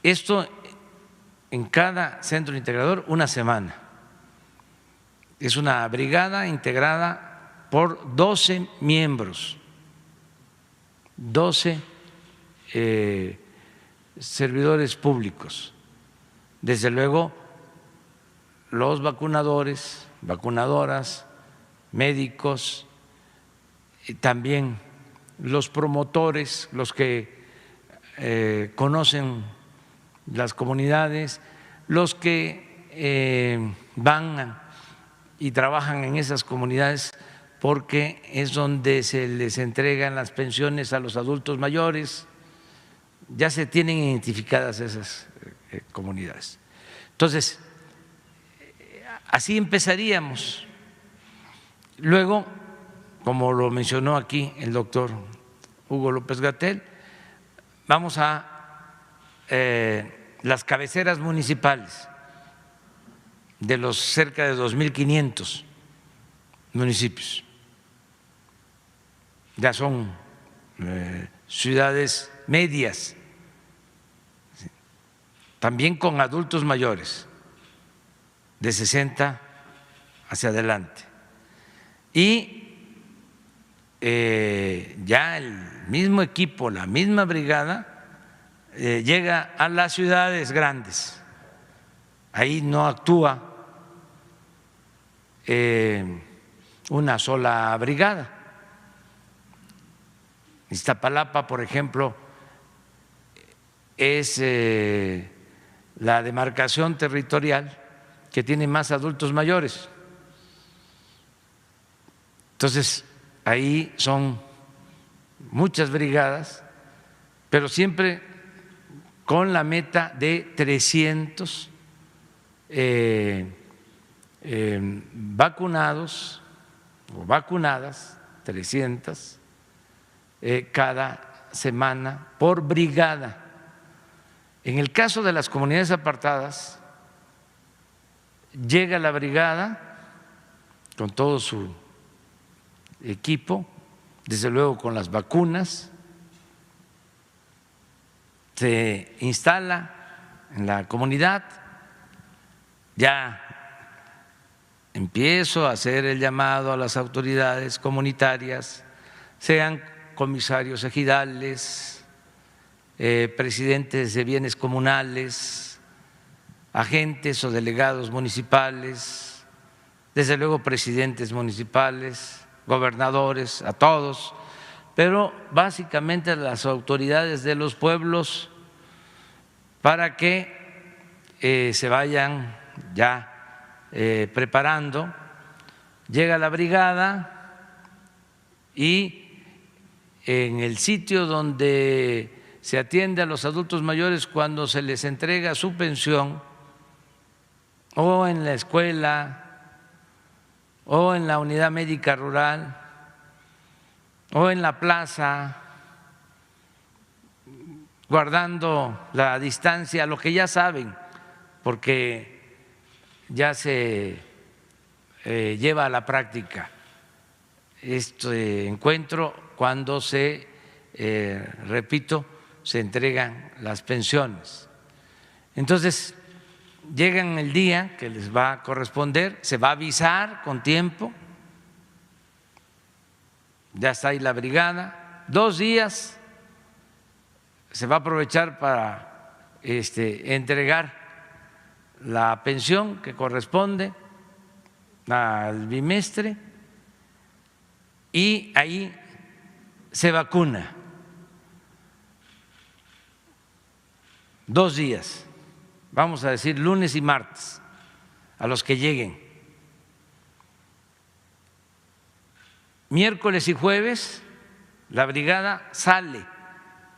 Esto en cada centro integrador una semana. Es una brigada integrada por 12 miembros, 12 servidores públicos. Desde luego, los vacunadores, vacunadoras, médicos, y también los promotores, los que conocen las comunidades, los que van y trabajan en esas comunidades, porque es donde se les entregan las pensiones a los adultos mayores. Ya se tienen identificadas esas comunidades. Entonces, así empezaríamos. Luego, como lo mencionó aquí el doctor Hugo López-Gatell, vamos a las cabeceras municipales de los cerca de 2,500 municipios. Ya son ciudades medias, también con adultos mayores de 60 hacia adelante. Y ya el mismo equipo, la misma brigada, llega a las ciudades grandes. Ahí no actúa una sola brigada. Iztapalapa, por ejemplo, es la demarcación territorial que tiene más adultos mayores. Entonces, ahí son muchas brigadas, pero siempre con la meta de 300 vacunados o vacunadas, 300 cada semana por brigada. En el caso de las comunidades apartadas, llega la brigada con todo su equipo, desde luego con las vacunas, se instala en la comunidad, ya empiezo a hacer el llamado a las autoridades comunitarias, sean comisarios ejidales, presidentes de bienes comunales, agentes o delegados municipales, desde luego presidentes municipales, gobernadores, a todos, pero básicamente a las autoridades de los pueblos, para que se vayan ya preparando. Llega la brigada y en el sitio donde se atiende a los adultos mayores cuando se les entrega su pensión, o en la escuela, o en la unidad médica rural, o en la plaza, guardando la distancia, lo que ya saben, porque ya se lleva a la práctica este encuentro cuando se, repito, se entregan las pensiones. Entonces, llegan el día que les va a corresponder, se va a avisar con tiempo, ya está ahí la brigada, 2 días se va a aprovechar para entregar la pensión que corresponde al bimestre y ahí se vacuna 2 días, vamos a decir lunes y martes, a los que lleguen. Miércoles y jueves la brigada sale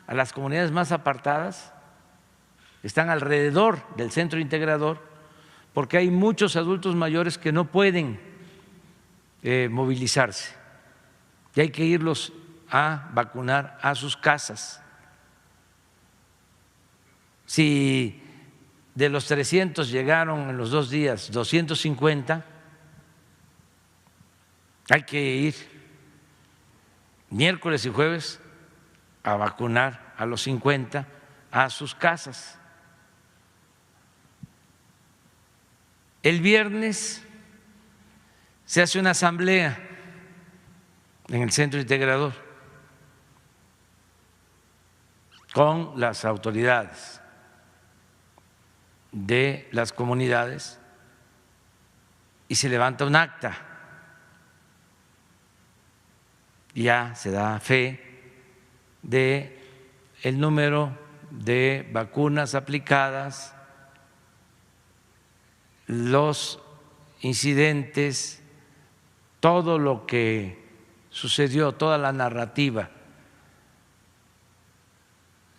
a las comunidades más apartadas, están alrededor del centro integrador, porque hay muchos adultos mayores que no pueden movilizarse y hay que irlos a vacunar a sus casas. Si de los 300 llegaron en los 2 días 250, hay que ir miércoles y jueves a vacunar a los 50 a sus casas. El viernes se hace una asamblea en el centro integrador con las autoridades de las comunidades y se levanta un acta, ya se da fe de el número de vacunas aplicadas, los incidentes, todo lo que sucedió, toda la narrativa.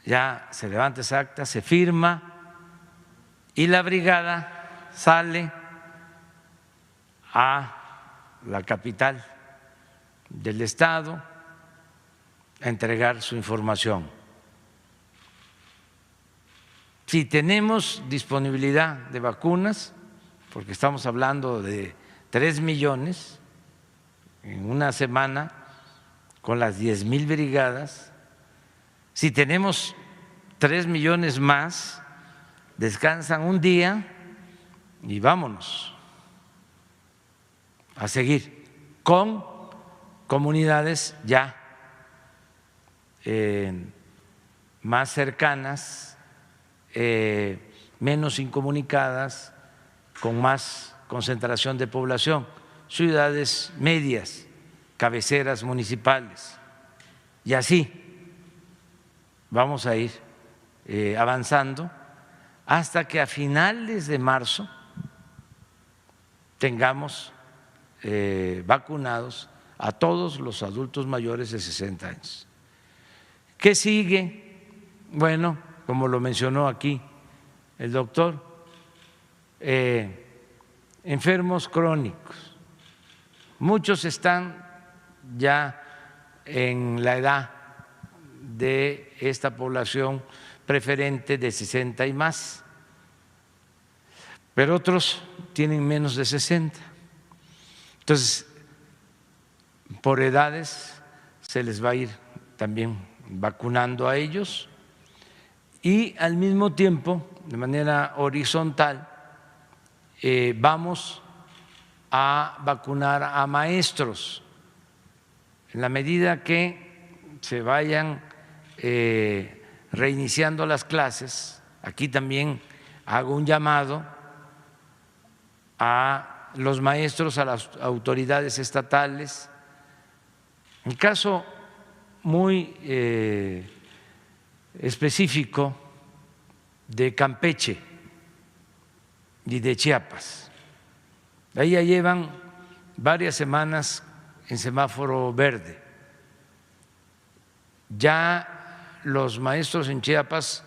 Ya se levanta esa acta, se firma y la brigada sale a la capital del estado a entregar su información. Si tenemos disponibilidad de vacunas, porque estamos hablando de 3 millones en una semana con las 10,000 brigadas, si tenemos 3 millones más, descansan un día y vámonos a seguir con comunidades ya más cercanas, menos incomunicadas, con más concentración de población, ciudades medias, cabeceras municipales, y así vamos a ir avanzando hasta que a finales de marzo tengamos vacunados a todos los adultos mayores de 60 años. ¿Qué sigue? Bueno, como lo mencionó aquí el doctor, enfermos crónicos. Muchos están ya en la edad de esta población preferente de 60 y más, pero otros tienen menos de 60. Entonces, por edades se les va a ir también vacunando a ellos y al mismo tiempo, de manera horizontal, vamos a vacunar a maestros. En la medida que se vayan reiniciando las clases, aquí también hago un llamado a los maestros, a las autoridades estatales. Un caso muy específico de Campeche y de Chiapas. Ahí ya llevan varias semanas en semáforo verde. Ya los maestros en Chiapas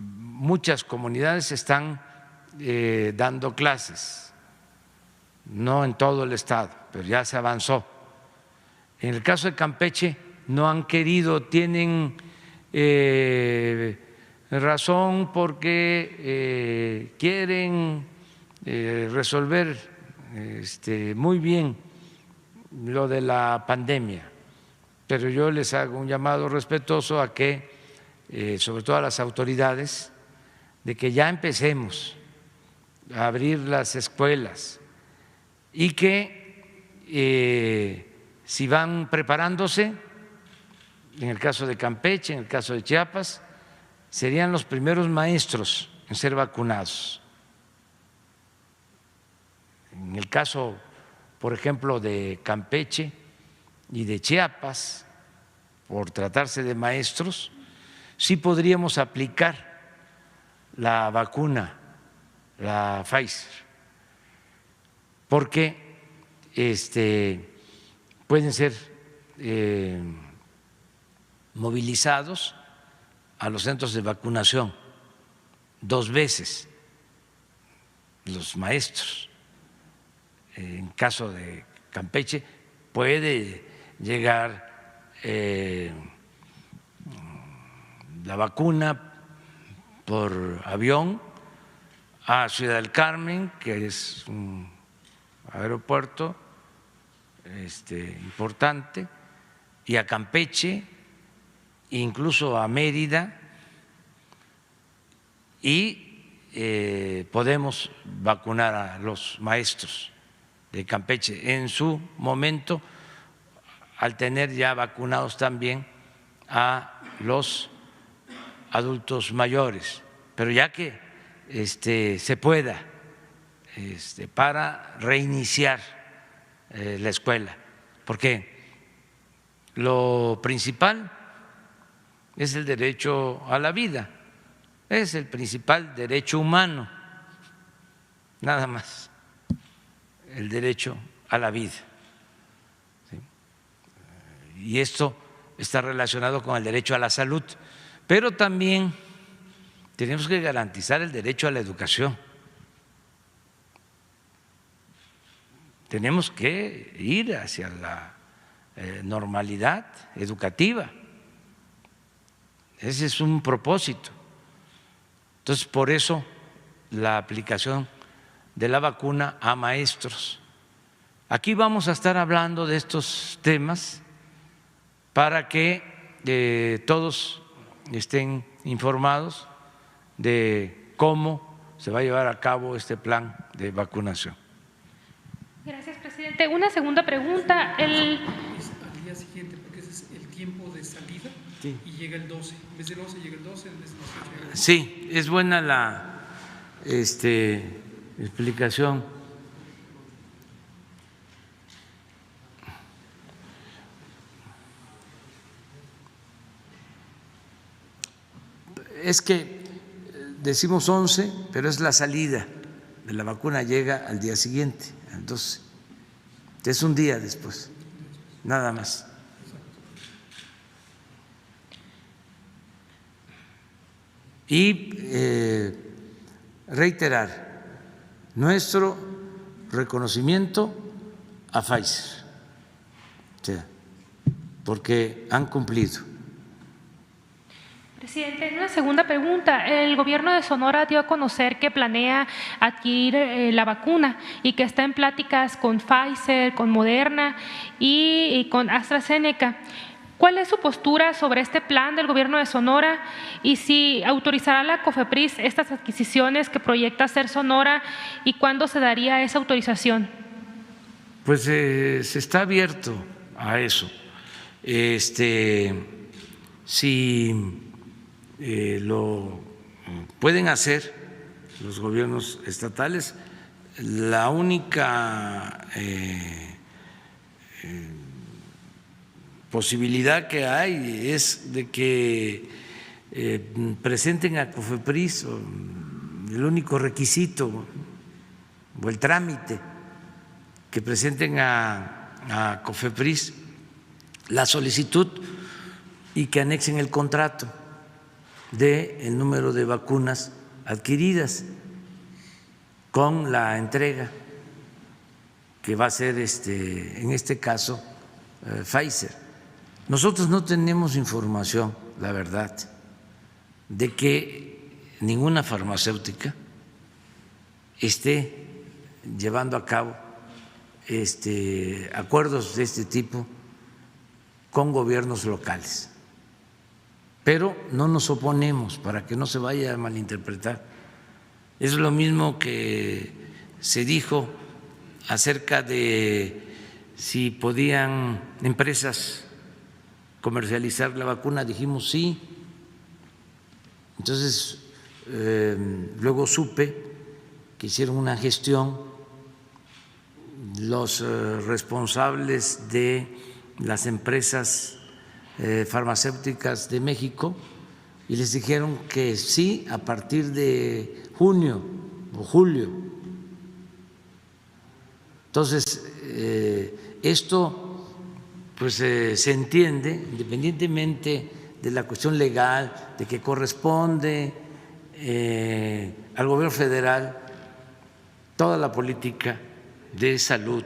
muchas comunidades están dando clases, no en todo el estado, pero ya se avanzó. En el caso de Campeche no han querido, tienen razón porque quieren resolver muy bien lo de la pandemia, pero yo les hago un llamado respetuoso a que sobre todo a las autoridades, de que ya empecemos a abrir las escuelas y que si van preparándose, en el caso de Campeche, en el caso de Chiapas, serían los primeros maestros en ser vacunados. En el caso, por ejemplo, de Campeche y de Chiapas, por tratarse de maestros, sí podríamos aplicar la vacuna, la Pfizer, porque pueden ser movilizados a los centros de vacunación 2 veces los maestros. En caso de Campeche puede llegar la vacuna por avión a Ciudad del Carmen, que es un aeropuerto importante, y a Campeche, incluso a Mérida, y podemos vacunar a los maestros de Campeche en su momento, al tener ya vacunados también a los adultos mayores, pero ya que se pueda para reiniciar la escuela, porque lo principal es el derecho a la vida, es el principal derecho humano, nada más, el derecho a la vida. ¿Sí? Y esto está relacionado con el derecho a la salud, pero también tenemos que garantizar el derecho a la educación. Tenemos que ir hacia la normalidad educativa. Ese es un propósito. Entonces, por eso la aplicación de la vacuna a maestros. Aquí vamos a estar hablando de estos temas para que todos estén informados de cómo se va a llevar a cabo este plan de vacunación. Gracias, presidente. Una segunda pregunta. Es al día siguiente, porque ese es el tiempo de salida, sí. Y llega el 12. En vez del 11 llega el 12, en vez del 18 llega el 12. Sí, es buena la explicación. Es que decimos 11, pero es la salida de la vacuna, llega al día siguiente, al 12. Es un día después, nada más. Y reiterar nuestro reconocimiento a Pfizer, porque han cumplido. Presidente, una segunda pregunta. El gobierno de Sonora dio a conocer que planea adquirir la vacuna y que está en pláticas con Pfizer, con Moderna y con AstraZeneca. ¿Cuál es su postura sobre este plan del gobierno de Sonora y si autorizará la COFEPRIS estas adquisiciones que proyecta hacer Sonora y cuándo se daría esa autorización? Pues se está abierto a eso. Si lo pueden hacer los gobiernos estatales, la única posibilidad que hay es de que presenten a COFEPRIS, el único requisito o el trámite, que presenten a COFEPRIS la solicitud y que anexen el contrato del número de vacunas adquiridas con la entrega que va a ser en este caso Pfizer. Nosotros no tenemos información, la verdad, de que ninguna farmacéutica esté llevando a cabo acuerdos de este tipo con gobiernos locales. pero no nos oponemos para que no se vaya a malinterpretar. Es lo mismo que se dijo acerca de si podían empresas comercializar la vacuna, dijimos sí. Entonces, luego supe que hicieron una gestión los responsables de las empresas farmacéuticas de México y les dijeron que sí a partir de junio o julio. Entonces, esto pues se entiende independientemente de la cuestión legal, de que corresponde al gobierno federal toda la política de salud,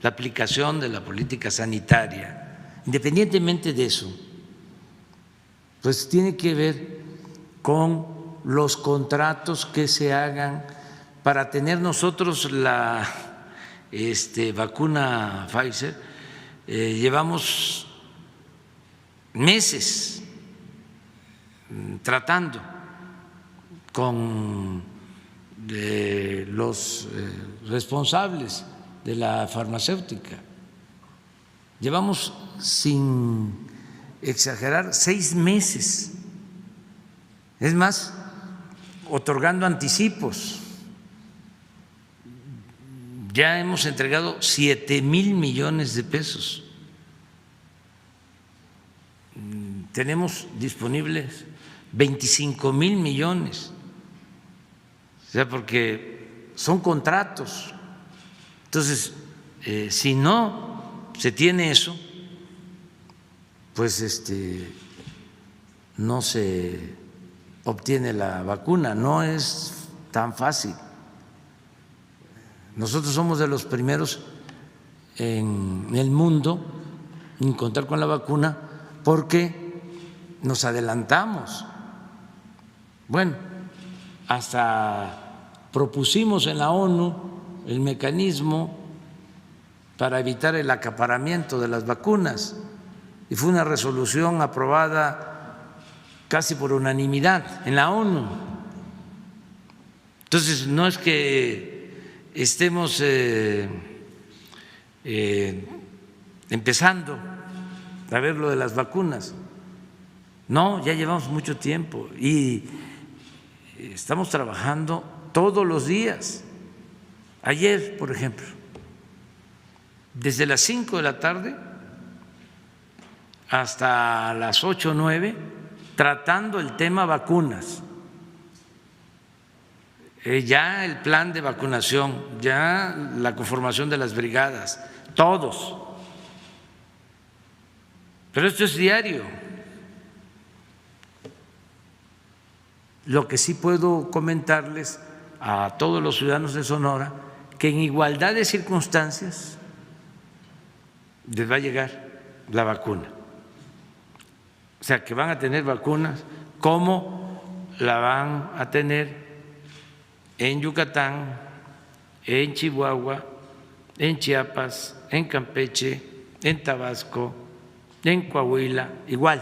la aplicación de la política sanitaria. Independientemente de eso, pues tiene que ver con los contratos que se hagan para tener nosotros la vacuna Pfizer. Llevamos meses tratando con los responsables de la farmacéutica. Llevamos, sin exagerar, 6 meses. Es más, otorgando anticipos. Ya hemos entregado 7,000 millones de pesos. Tenemos disponibles 25,000 millones. O sea, porque son contratos. Entonces, si no se tiene eso, pues no se obtiene la vacuna. No es tan fácil. Nosotros somos de los primeros en el mundo en contar con la vacuna porque nos adelantamos. Bueno, hasta propusimos en la ONU el mecanismo para evitar el acaparamiento de las vacunas y fue una resolución aprobada casi por unanimidad en la ONU. Entonces, no es que estemos empezando a ver lo de las vacunas. No, ya llevamos mucho tiempo y estamos trabajando todos los días. Ayer, por ejemplo, desde las 5 de la tarde hasta las 8 o 9, tratando el tema vacunas. Ya el plan de vacunación, ya la conformación de las brigadas, todos. Pero esto es diario. Lo que sí puedo comentarles a todos los ciudadanos de Sonora, que en igualdad de circunstancias les va a llegar la vacuna. O sea, que van a tener vacunas como la van a tener en Yucatán, en Chihuahua, en Chiapas, en Campeche, en Tabasco, en Coahuila, igual.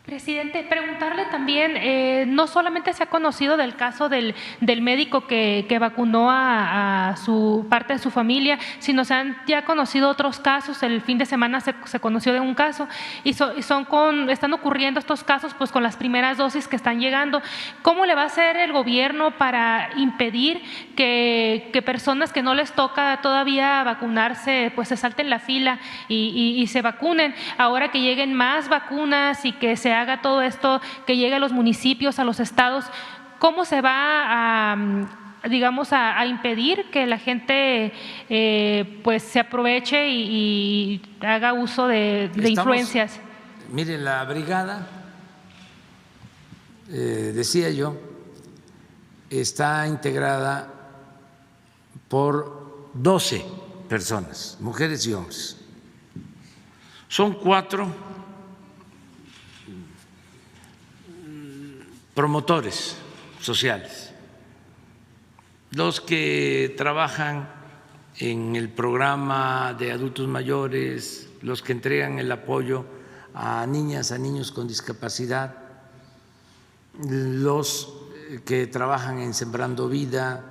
Presidente, preguntarle también, no solamente se ha conocido del caso del médico que vacunó a su parte de su familia, sino se han ya conocido otros casos. El fin de semana se conoció de un caso y están ocurriendo estos casos pues con las primeras dosis que están llegando. ¿Cómo le va a hacer el gobierno para impedir que personas que no les toca todavía vacunarse pues se salten la fila y se vacunen? Ahora que lleguen más vacunas y que se haga todo esto, que llegue a los municipios, a los estados, ¿cómo se va a impedir que la gente pues se aproveche y haga uso de influencias? Mire, la brigada, decía yo, está integrada por 12 personas, mujeres y hombres. Son 4 promotores sociales, los que trabajan en el programa de adultos mayores, los que entregan el apoyo a niñas, a niños con discapacidad, los que trabajan en Sembrando Vida,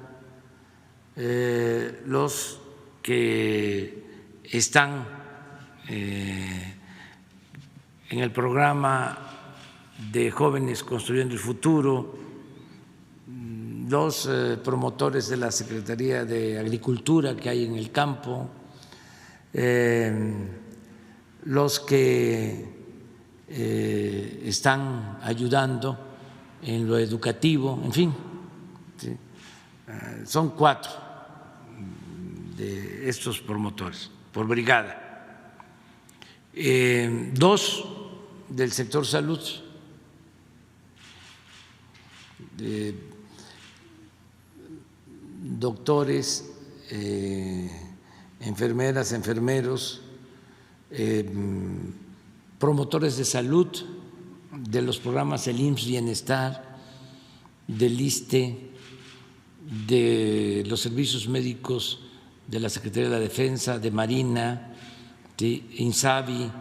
los que están en el programa de Jóvenes Construyendo el Futuro, los promotores de la Secretaría de Agricultura que hay en el campo, los que están ayudando en lo educativo, en fin, ¿sí? Son 4 de estos promotores por brigada, 2 del sector salud, doctores, enfermeras, enfermeros, promotores de salud de los programas del IMSS Bienestar, del ISSSTE, de los servicios médicos de la Secretaría de la Defensa, de Marina, de INSABI,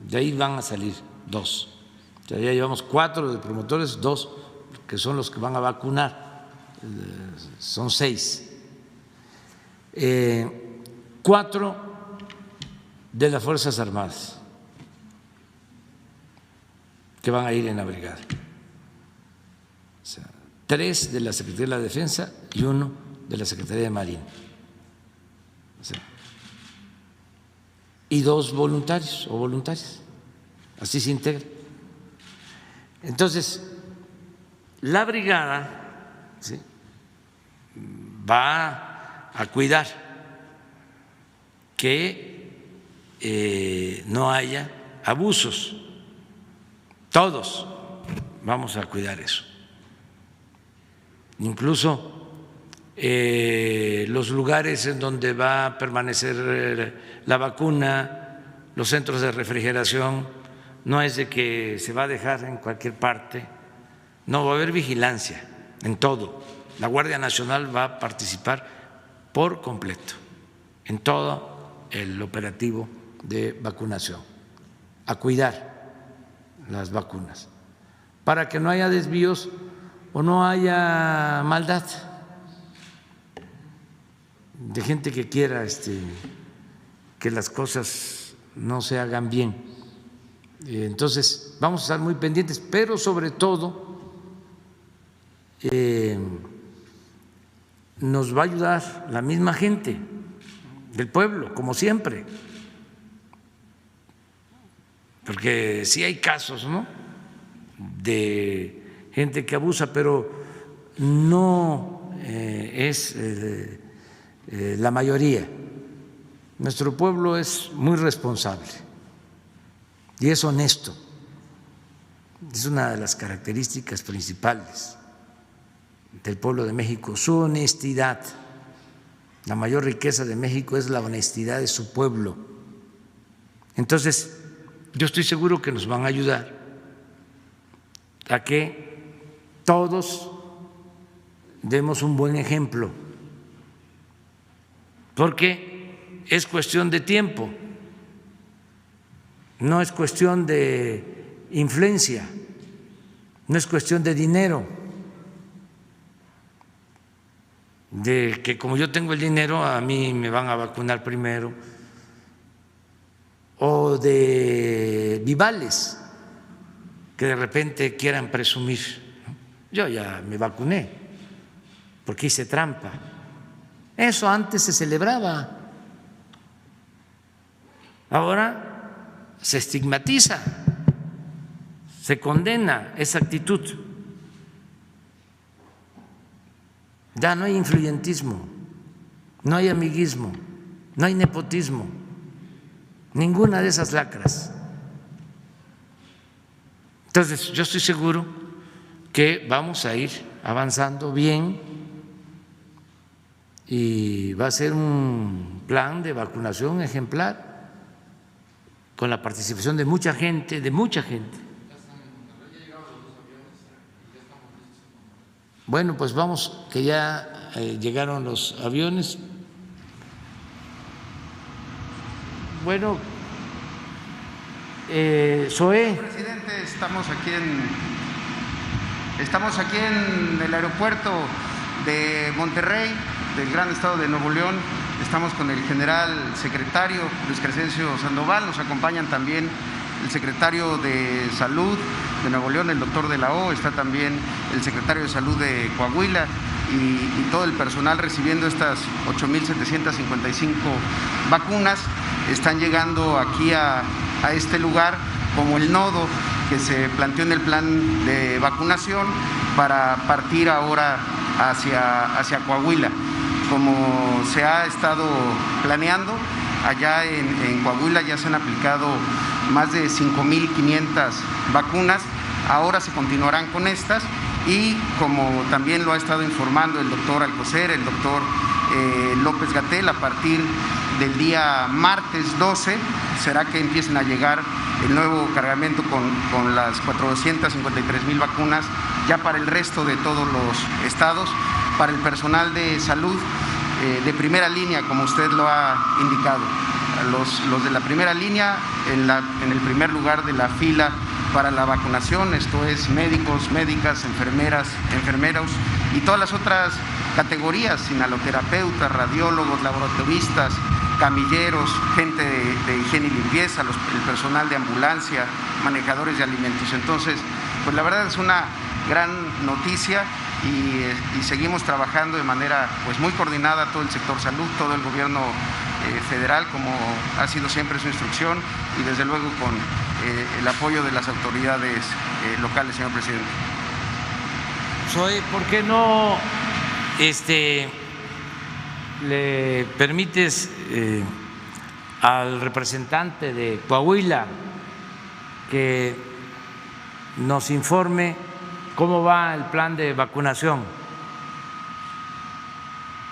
de ahí van a salir 2. O sea, ya llevamos 4 de promotores, 2 que son los que van a vacunar, son 6. 4 de las Fuerzas Armadas que van a ir en la brigada, o sea, 3 de la Secretaría de la Defensa y 1 de la Secretaría de Marina, o sea, y 2 voluntarios o voluntarias, así se integra. Entonces, la brigada, ¿sí?, va a cuidar que no haya abusos. Todos vamos a cuidar eso. Incluso los lugares en donde va a permanecer la vacuna, los centros de refrigeración, no es de que se va a dejar en cualquier parte, no, va a haber vigilancia en todo. La Guardia Nacional va a participar por completo en todo el operativo de vacunación, a cuidar las vacunas, para que no haya desvíos o no haya maldad de gente que quiera que las cosas no se hagan bien. Entonces vamos a estar muy pendientes, pero sobre todo nos va a ayudar la misma gente del pueblo, como siempre, porque sí hay casos, ¿no?, de gente que abusa, pero no es la mayoría. Nuestro pueblo es muy responsable y es honesto. Es una de las características principales del pueblo de México, su honestidad. La mayor riqueza de México es la honestidad de su pueblo. Entonces, yo estoy seguro que nos van a ayudar a que todos demos un buen ejemplo, porque es cuestión de tiempo, no es cuestión de influencia, no es cuestión de dinero, de que como yo tengo el dinero a mí me van a vacunar primero, o de vivales que de repente quieran presumir. Yo ya me vacuné porque hice trampa. Eso antes se celebraba, ahora se estigmatiza, se condena esa actitud. Ya no hay influyentismo, no hay amiguismo, no hay nepotismo, ninguna de esas lacras. Entonces, yo estoy seguro que vamos a ir avanzando bien y va a ser un plan de vacunación ejemplar con la participación de mucha gente, Bueno, pues vamos, que ya llegaron los aviones. Bueno, Zoé. Presidente, estamos aquí en el aeropuerto de Monterrey, del gran estado de Nuevo León. Estamos con el general secretario Luis Crescencio Sandoval, nos acompañan también el secretario de Salud de Nuevo León, el doctor de la O, está también el secretario de Salud de Coahuila y todo el personal recibiendo estas 8,755 vacunas. Están llegando aquí a este lugar como el nodo que se planteó en el plan de vacunación para partir ahora hacia Coahuila. Como se ha estado planeando, allá en Coahuila ya se han aplicado más de 5,500 vacunas, ahora se continuarán con estas y como también lo ha estado informando el doctor Alcocer, el doctor López-Gatell, a partir del día martes 12 será que empiecen a llegar el nuevo cargamento con las 453,000 vacunas ya para el resto de todos los estados, para el personal de salud de primera línea, como usted lo ha indicado. Los de la primera línea en el primer lugar de la fila para la vacunación, esto es médicos, médicas, enfermeras, enfermeros y todas las otras categorías, inhaloterapeutas, radiólogos, laboratoristas, camilleros, gente de higiene y limpieza, el personal de ambulancia, manejadores de alimentos. Entonces, pues la verdad es una gran noticia y seguimos trabajando de manera pues muy coordinada todo el sector salud, todo el gobierno federal, como ha sido siempre su instrucción, y desde luego con el apoyo de las autoridades locales, señor presidente. ¿Por qué no le permites al representante de Coahuila que nos informe cómo va el plan de vacunación?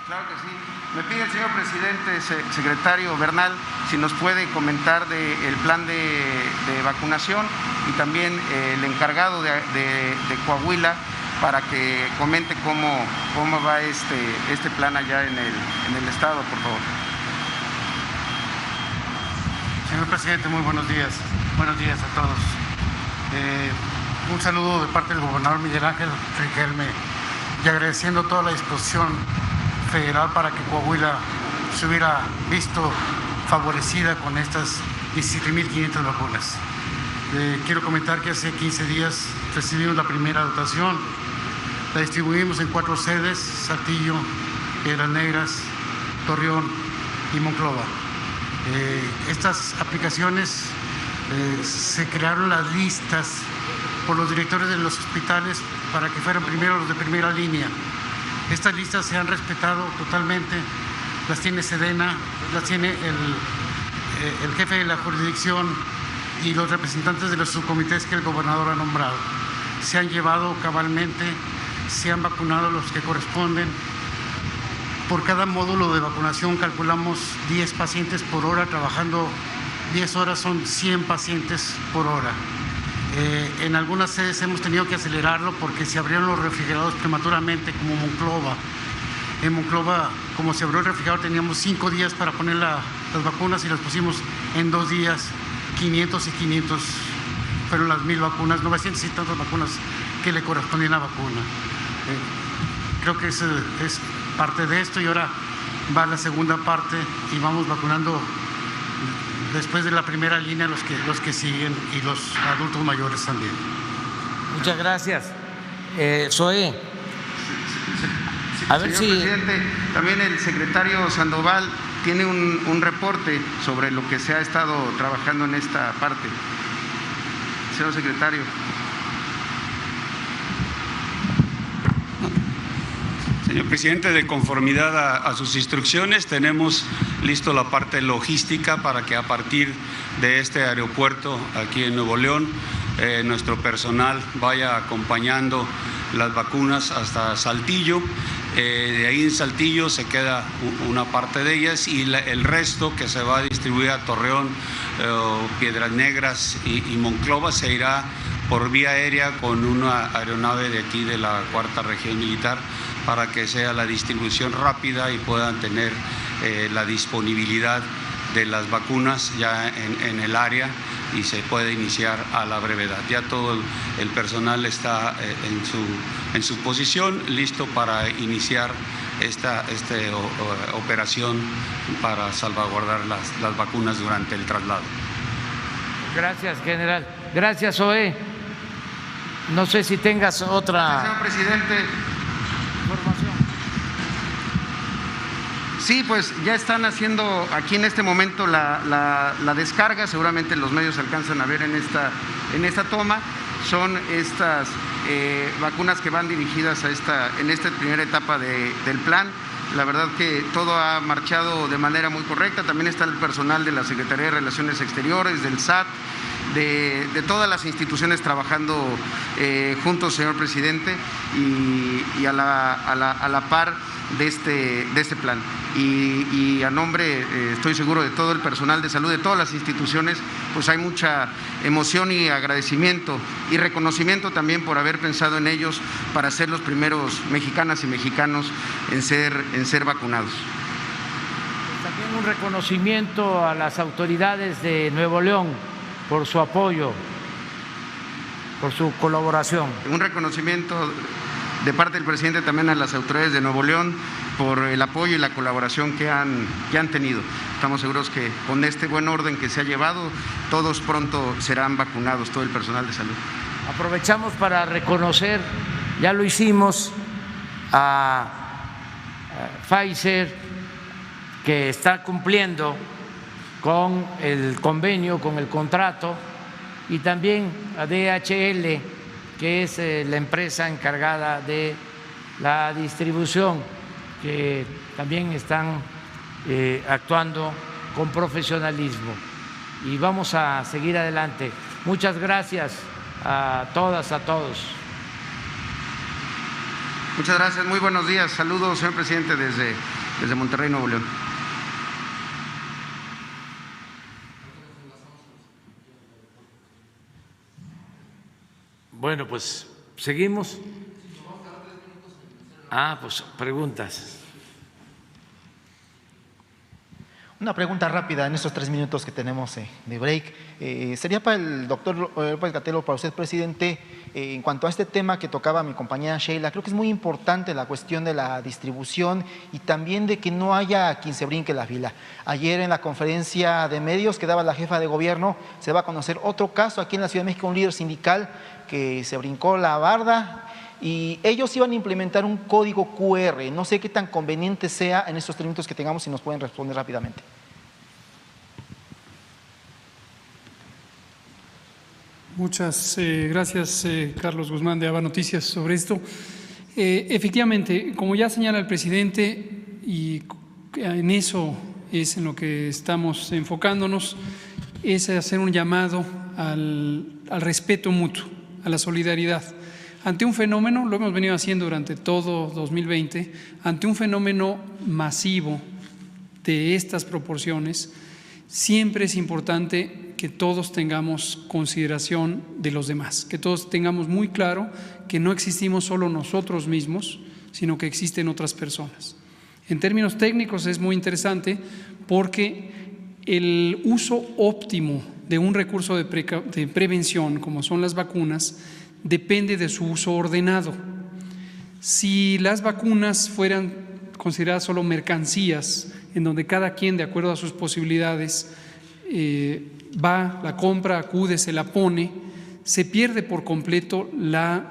Claro que sí. Me pide el señor presidente, secretario Bernal, si nos puede comentar del plan de vacunación y también el encargado de Coahuila para que comente cómo va este plan allá en el estado, por favor. Señor presidente, muy buenos días. Buenos días a todos. Un saludo de parte del gobernador Miguel Ángel Riquelme y agradeciendo toda la disposición federal para que Coahuila se hubiera visto favorecida con estas 17,500 vacunas. Quiero comentar que hace 15 días recibimos la primera dotación, la distribuimos en 4 sedes: Saltillo, Piedras Negras, Torreón y Monclova. Estas aplicaciones se crearon las listas por los directores de los hospitales para que fueran primero los de primera línea. Estas listas se han respetado totalmente, las tiene Sedena, las tiene el jefe de la jurisdicción y los representantes de los subcomités que el gobernador ha nombrado. Se han llevado cabalmente, se han vacunado los que corresponden. Por cada módulo de vacunación calculamos 10 pacientes por hora, trabajando 10 horas son 100 pacientes por hora. En algunas sedes hemos tenido que acelerarlo porque se abrieron los refrigerados prematuramente, como Monclova. En Monclova, como se abrió el refrigerador, teníamos 5 días para poner las vacunas y las pusimos en 2 días, 500 y 500. Fueron las 1,000 vacunas, 900 y tantas vacunas que le correspondían a la vacuna. Creo que es parte de esto y ahora va la segunda parte y vamos vacunando después de la primera línea los que siguen y los adultos mayores también. Muchas gracias. Zoé. A ver Señor presidente, también el secretario Sandoval tiene un reporte sobre lo que se ha estado trabajando en esta parte. Señor secretario. Señor presidente, de conformidad a sus instrucciones, tenemos listo la parte logística para que a partir de este aeropuerto aquí en Nuevo León, nuestro personal vaya acompañando las vacunas hasta Saltillo. De ahí en Saltillo se queda una parte de ellas y el resto que se va a distribuir a Torreón, Piedras Negras y Monclova se irá por vía aérea con una aeronave de aquí de la 4ª Región Militar para que sea la distribución rápida y puedan tener la disponibilidad de las vacunas ya en el área y se puede iniciar a la brevedad. Ya todo el personal está en su posición, listo para iniciar esta operación para salvaguardar las vacunas durante el traslado. Gracias, general. Gracias, Zoé. No sé si tengas otra Señor presidente. información. Sí, pues ya están haciendo aquí en este momento la descarga, seguramente los medios alcanzan a ver en esta toma. Son estas vacunas que van dirigidas en esta primera etapa del plan. La verdad que todo ha marchado de manera muy correcta. También está el personal de la Secretaría de Relaciones Exteriores, del SAT, de todas las instituciones trabajando juntos, señor presidente, y a la par de este plan. Y a nombre, estoy seguro, de todo el personal de salud, de todas las instituciones, pues hay mucha emoción y agradecimiento y reconocimiento también por haber pensado en ellos para ser los primeros mexicanas y mexicanos en ser vacunados. También un reconocimiento a las autoridades de Nuevo León por su apoyo, por su colaboración. Un reconocimiento de parte del presidente también a las autoridades de Nuevo León por el apoyo y la colaboración que han tenido. Estamos seguros que con este buen orden que se ha llevado, todos pronto serán vacunados, todo el personal de salud. Aprovechamos para reconocer, ya lo hicimos, a Pfizer, que está cumpliendo con el convenio, con el contrato, y también a DHL, que es la empresa encargada de la distribución, que también están actuando con profesionalismo. Y vamos a seguir adelante. Muchas gracias a todas, a todos. Muchas gracias, muy buenos días. Saludos, señor presidente, desde Monterrey, Nuevo León. Bueno, pues seguimos. Pues preguntas. Una pregunta rápida en estos 3 minutos que tenemos de break. Sería para el doctor López-Gatell, para usted, presidente, en cuanto a este tema que tocaba mi compañera Sheila. Creo que es muy importante la cuestión de la distribución y también de que no haya quien se brinque la fila. Ayer en la conferencia de medios que daba la jefa de gobierno se va a conocer otro caso aquí en la Ciudad de México, un líder sindical que se brincó la barda y ellos iban a implementar un código QR. No sé qué tan conveniente sea en estos 3 minutos que tengamos, si nos pueden responder rápidamente. Muchas gracias, Carlos Guzmán de Aba Noticias, sobre esto. Efectivamente, como ya señala el presidente, y en eso es en lo que estamos enfocándonos, es hacer un llamado al respeto mutuo, a la solidaridad. Ante un fenómeno, lo hemos venido haciendo durante todo 2020, ante un fenómeno masivo de estas proporciones, siempre es importante que todos tengamos consideración de los demás, que todos tengamos muy claro que no existimos solo nosotros mismos, sino que existen otras personas. En términos técnicos es muy interesante porque el uso óptimo de un recurso de prevención, como son las vacunas, depende de su uso ordenado. Si las vacunas fueran consideradas solo mercancías, en donde cada quien, de acuerdo a sus posibilidades, va, la compra, acude, se la pone, se pierde por completo la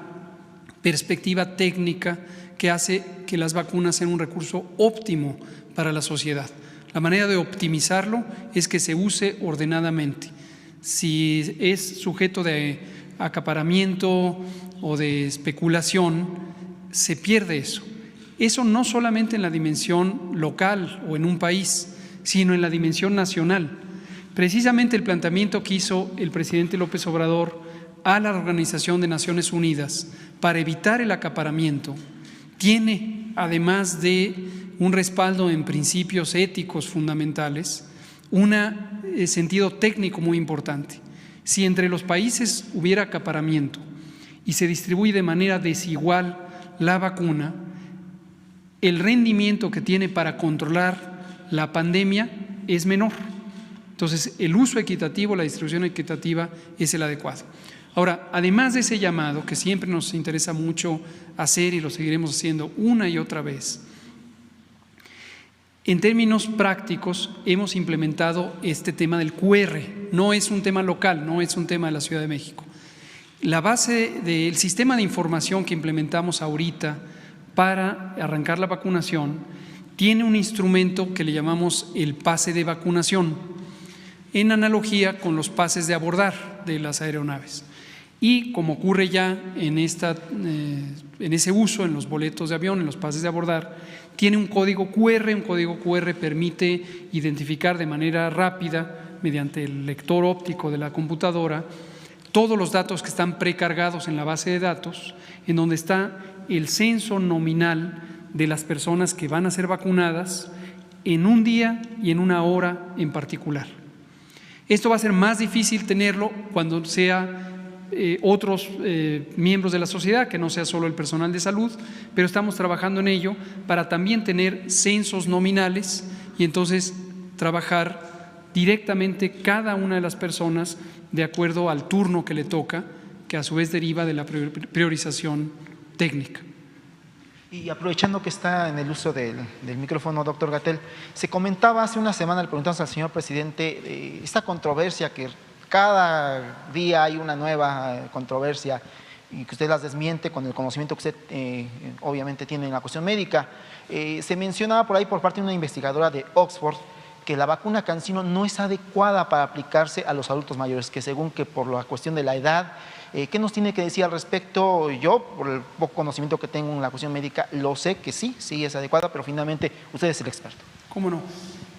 perspectiva técnica que hace que las vacunas sean un recurso óptimo para la sociedad. La manera de optimizarlo es que se use ordenadamente. Si es sujeto de acaparamiento o de especulación, se pierde eso. Eso no solamente en la dimensión local o en un país, sino en la dimensión nacional. Precisamente el planteamiento que hizo el presidente López Obrador a la Organización de Naciones Unidas para evitar el acaparamiento tiene, además de un respaldo en principios éticos fundamentales, un sentido técnico muy importante. Si entre los países hubiera acaparamiento y se distribuye de manera desigual la vacuna, el rendimiento que tiene para controlar la pandemia es menor. Entonces, el uso equitativo, la distribución equitativa es el adecuado. Ahora, además de ese llamado, que siempre nos interesa mucho hacer y lo seguiremos haciendo una y otra vez, en términos prácticos hemos implementado este tema del QR. No es un tema local, no es un tema de la Ciudad de México. La base del sistema de información que implementamos ahorita para arrancar la vacunación tiene un instrumento que le llamamos el pase de vacunación, en analogía con los pases de abordar de las aeronaves. Y como ocurre ya en ese uso, en los boletos de avión, en los pases de abordar, tiene un código QR. Un código QR permite identificar de manera rápida, mediante el lector óptico de la computadora, todos los datos que están precargados en la base de datos, en donde está el censo nominal de las personas que van a ser vacunadas en un día y en una hora en particular. Esto va a ser más difícil tenerlo cuando sea otros miembros de la sociedad, que no sea solo el personal de salud, pero estamos trabajando en ello para también tener censos nominales y entonces trabajar directamente cada una de las personas de acuerdo al turno que le toca, que a su vez deriva de la priorización técnica. Y aprovechando que está en el uso del micrófono, doctor Gatell, se comentaba hace una semana, le preguntamos al señor presidente, esta controversia que cada día hay una nueva controversia y que usted las desmiente con el conocimiento que usted obviamente tiene en la cuestión médica. Se mencionaba por ahí por parte de una investigadora de Oxford que la vacuna CanSino no es adecuada para aplicarse a los adultos mayores, que según que por la cuestión de la edad. ¿Qué nos tiene que decir al respecto? Yo, por el poco conocimiento que tengo en la cuestión médica, lo sé que sí es adecuada, pero finalmente usted es el experto. ¿Cómo no?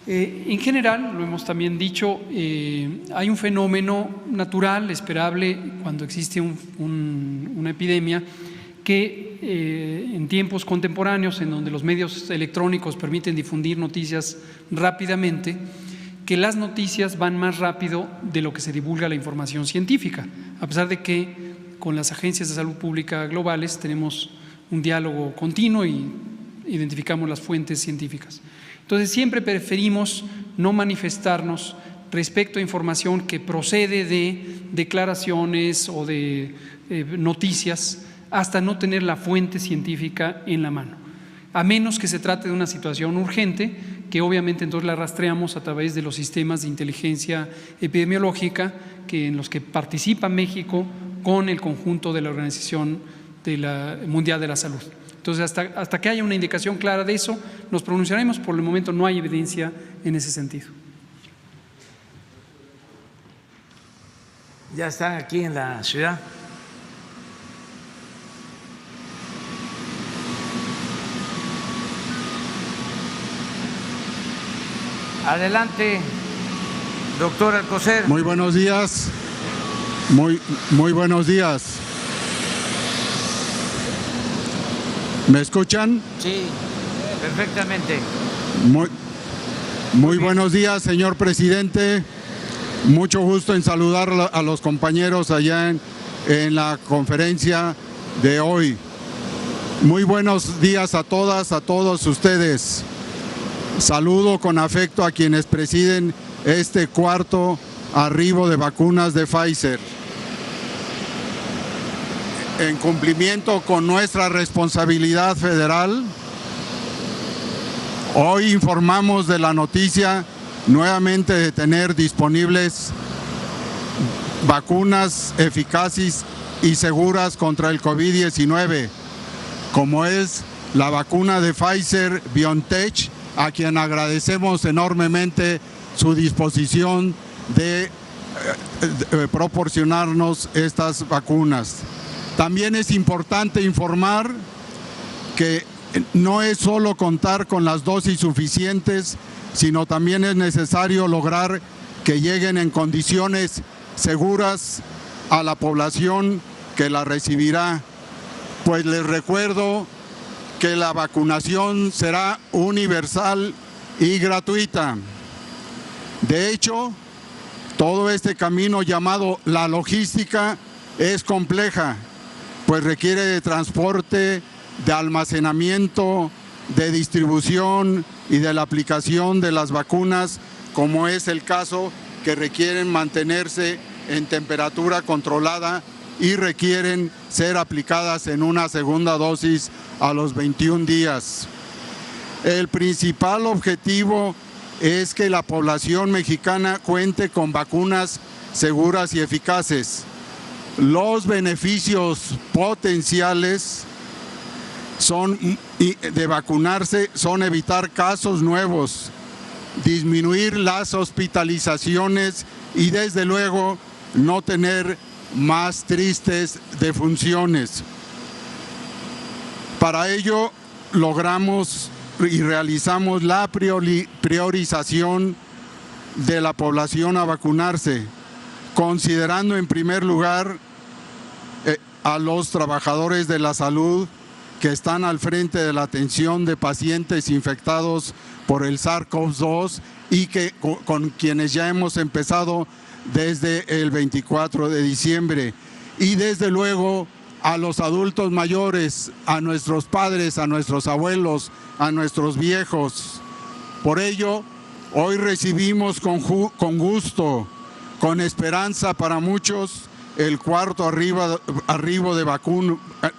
En general, lo hemos también dicho, hay un fenómeno natural, esperable, cuando existe una epidemia, que en tiempos contemporáneos, en donde los medios electrónicos permiten difundir noticias rápidamente, que las noticias van más rápido de lo que se divulga la información científica, a pesar de que con las agencias de salud pública globales tenemos un diálogo continuo y identificamos las fuentes científicas. Entonces siempre preferimos no manifestarnos respecto a información que procede de declaraciones o de noticias hasta no tener la fuente científica en la mano, a menos que se trate de una situación urgente, que obviamente entonces la rastreamos a través de los sistemas de inteligencia epidemiológica en los que participa México con el conjunto de la Organización Mundial de la Salud. Entonces, hasta que haya una indicación clara de eso, nos pronunciaremos. Por el momento no hay evidencia en ese sentido. ¿Ya están aquí en la ciudad? Adelante, doctor Alcocer. Muy buenos días. Muy buenos días. ¿Me escuchan? Sí, perfectamente. Muy buenos días, señor presidente. Mucho gusto en saludar a los compañeros allá en la conferencia de hoy. Muy buenos días a todas, a todos ustedes. Saludo con afecto a quienes presiden este cuarto arribo de vacunas de Pfizer. En cumplimiento con nuestra responsabilidad federal, hoy informamos de la noticia nuevamente de tener disponibles vacunas eficaces y seguras contra el COVID-19, como es la vacuna de Pfizer-BioNTech, a quien agradecemos enormemente su disposición de proporcionarnos estas vacunas. También es importante informar que no es solo contar con las dosis suficientes, sino también es necesario lograr que lleguen en condiciones seguras a la población que la recibirá. Pues les recuerdo que la vacunación será universal y gratuita. De hecho, todo este camino llamado la logística es compleja, pues requiere de transporte, de almacenamiento, de distribución y de la aplicación de las vacunas, como es el caso que requieren mantenerse en temperatura controlada y requieren ser aplicadas en una segunda dosis a los 21 días. El principal objetivo es que la población mexicana cuente con vacunas seguras y eficaces. Los beneficios potenciales de vacunarse son evitar casos nuevos, disminuir las hospitalizaciones y desde luego no tener más tristes defunciones. Para ello logramos y realizamos la priorización de la población a vacunarse, considerando en primer lugar a los trabajadores de la salud que están al frente de la atención de pacientes infectados por el SARS-CoV-2 y con quienes ya hemos empezado desde el 24 de diciembre. Y desde luego a los adultos mayores, a nuestros padres, a nuestros abuelos, a nuestros viejos. Por ello, hoy recibimos con gusto, con esperanza para muchos, el cuarto arribo de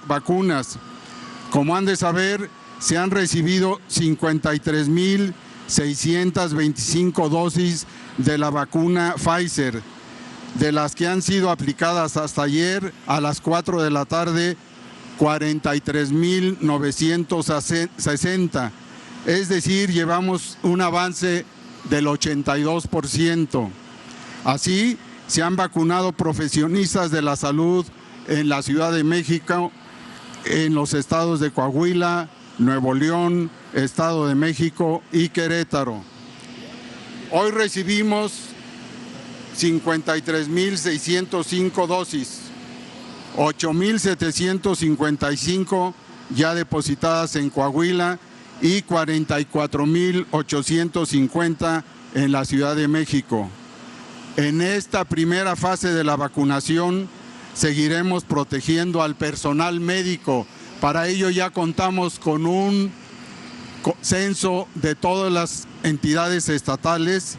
vacunas. Como han de saber, se han recibido 53,625 dosis de la vacuna Pfizer, de las que han sido aplicadas hasta ayer a las 4 de la tarde, 43,960. Es decir, llevamos un avance del 82%. Así, se han vacunado profesionistas de la salud en la Ciudad de México, en los estados de Coahuila, Nuevo León, Estado de México y Querétaro. Hoy recibimos 53,605 dosis, 8,755 ya depositadas en Coahuila y 44,850 en la Ciudad de México. En esta primera fase de la vacunación seguiremos protegiendo al personal médico. Para ello ya contamos con un censo de todas las entidades estatales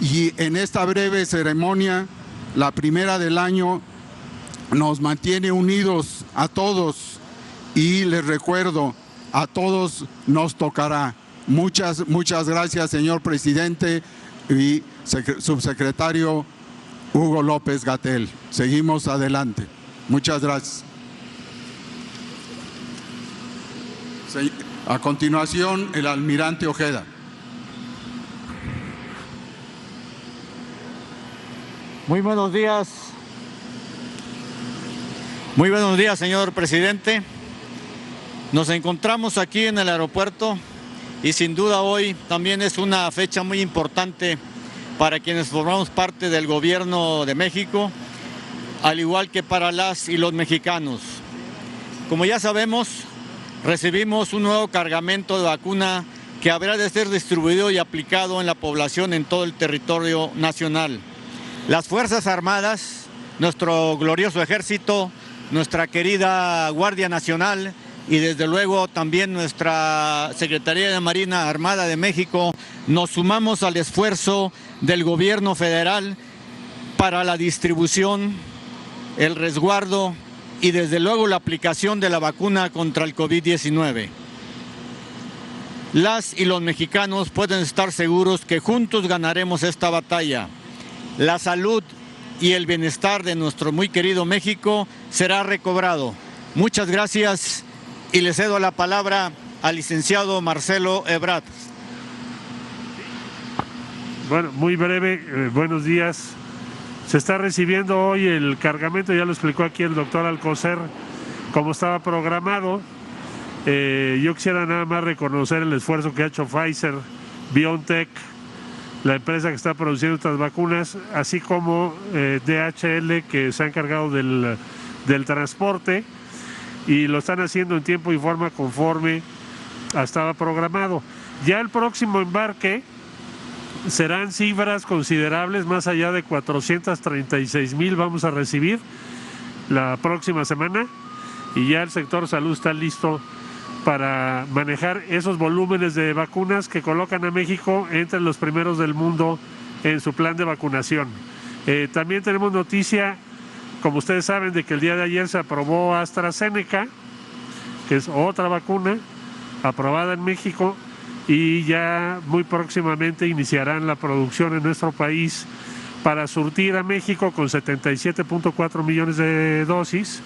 y en esta breve ceremonia, la primera del año, nos mantiene unidos a todos y les recuerdo, a todos nos tocará. Muchas gracias, señor presidente y subsecretario Hugo López-Gatell. Seguimos adelante. Muchas gracias. A continuación, el almirante Ojeda. Muy buenos días. Muy buenos días, señor presidente. Nos encontramos aquí en el aeropuerto y sin duda hoy también es una fecha muy importante para quienes formamos parte del gobierno de México, al igual que para las y los mexicanos. Como ya sabemos, recibimos un nuevo cargamento de vacuna que habrá de ser distribuido y aplicado en la población en todo el territorio nacional. Las Fuerzas Armadas, nuestro glorioso ejército, nuestra querida Guardia Nacional y desde luego también nuestra Secretaría de Marina Armada de México, nos sumamos al esfuerzo del gobierno federal para la distribución, el resguardo y desde luego la aplicación de la vacuna contra el COVID-19. Las y los mexicanos pueden estar seguros que juntos ganaremos esta batalla. La salud y el bienestar de nuestro muy querido México será recobrado. Muchas gracias y le cedo la palabra al licenciado Marcelo Ebrard. Bueno, muy breve, buenos días. Se está recibiendo hoy el cargamento, ya lo explicó aquí el doctor Alcocer, como estaba programado. Yo quisiera nada más reconocer el esfuerzo que ha hecho Pfizer, BioNTech, la empresa que está produciendo estas vacunas, así como DHL, que se ha encargado del transporte, y lo están haciendo en tiempo y forma conforme estaba programado. Ya el próximo embarque serán cifras considerables, más allá de 436,000 vamos a recibir la próxima semana, y ya el sector salud está listo para manejar esos volúmenes de vacunas que colocan a México entre los primeros del mundo en su plan de vacunación. También tenemos noticia, como ustedes saben, de que el día de ayer se aprobó AstraZeneca, que es otra vacuna aprobada en México, y ya muy próximamente iniciarán la producción en nuestro país para surtir a México con 77.4 millones de dosis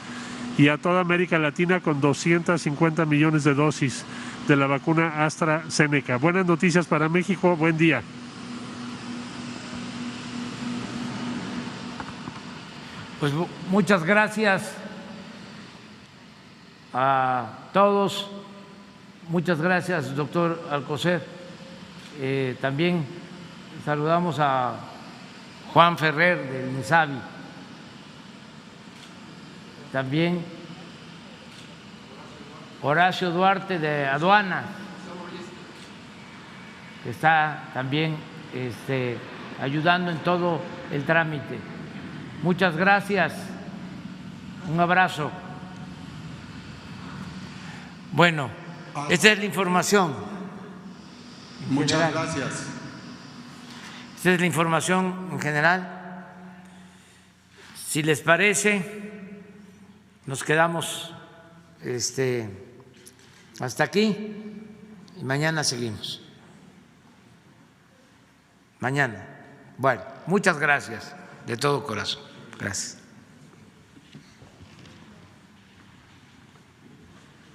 y a toda América Latina con 250 millones de dosis de la vacuna AstraZeneca. Buenas noticias para México, buen día. Pues muchas gracias a todos. Muchas gracias, doctor Alcocer. También saludamos a Juan Ferrer del INSABI. También Horacio Duarte de Aduana, que está también ayudando en todo el trámite. Muchas gracias. Un abrazo. Bueno, esta es la información. Muchas gracias. Esta es la información en general. Si les parece, nos quedamos hasta aquí y mañana seguimos. Mañana. Bueno, muchas gracias de todo corazón. Gracias.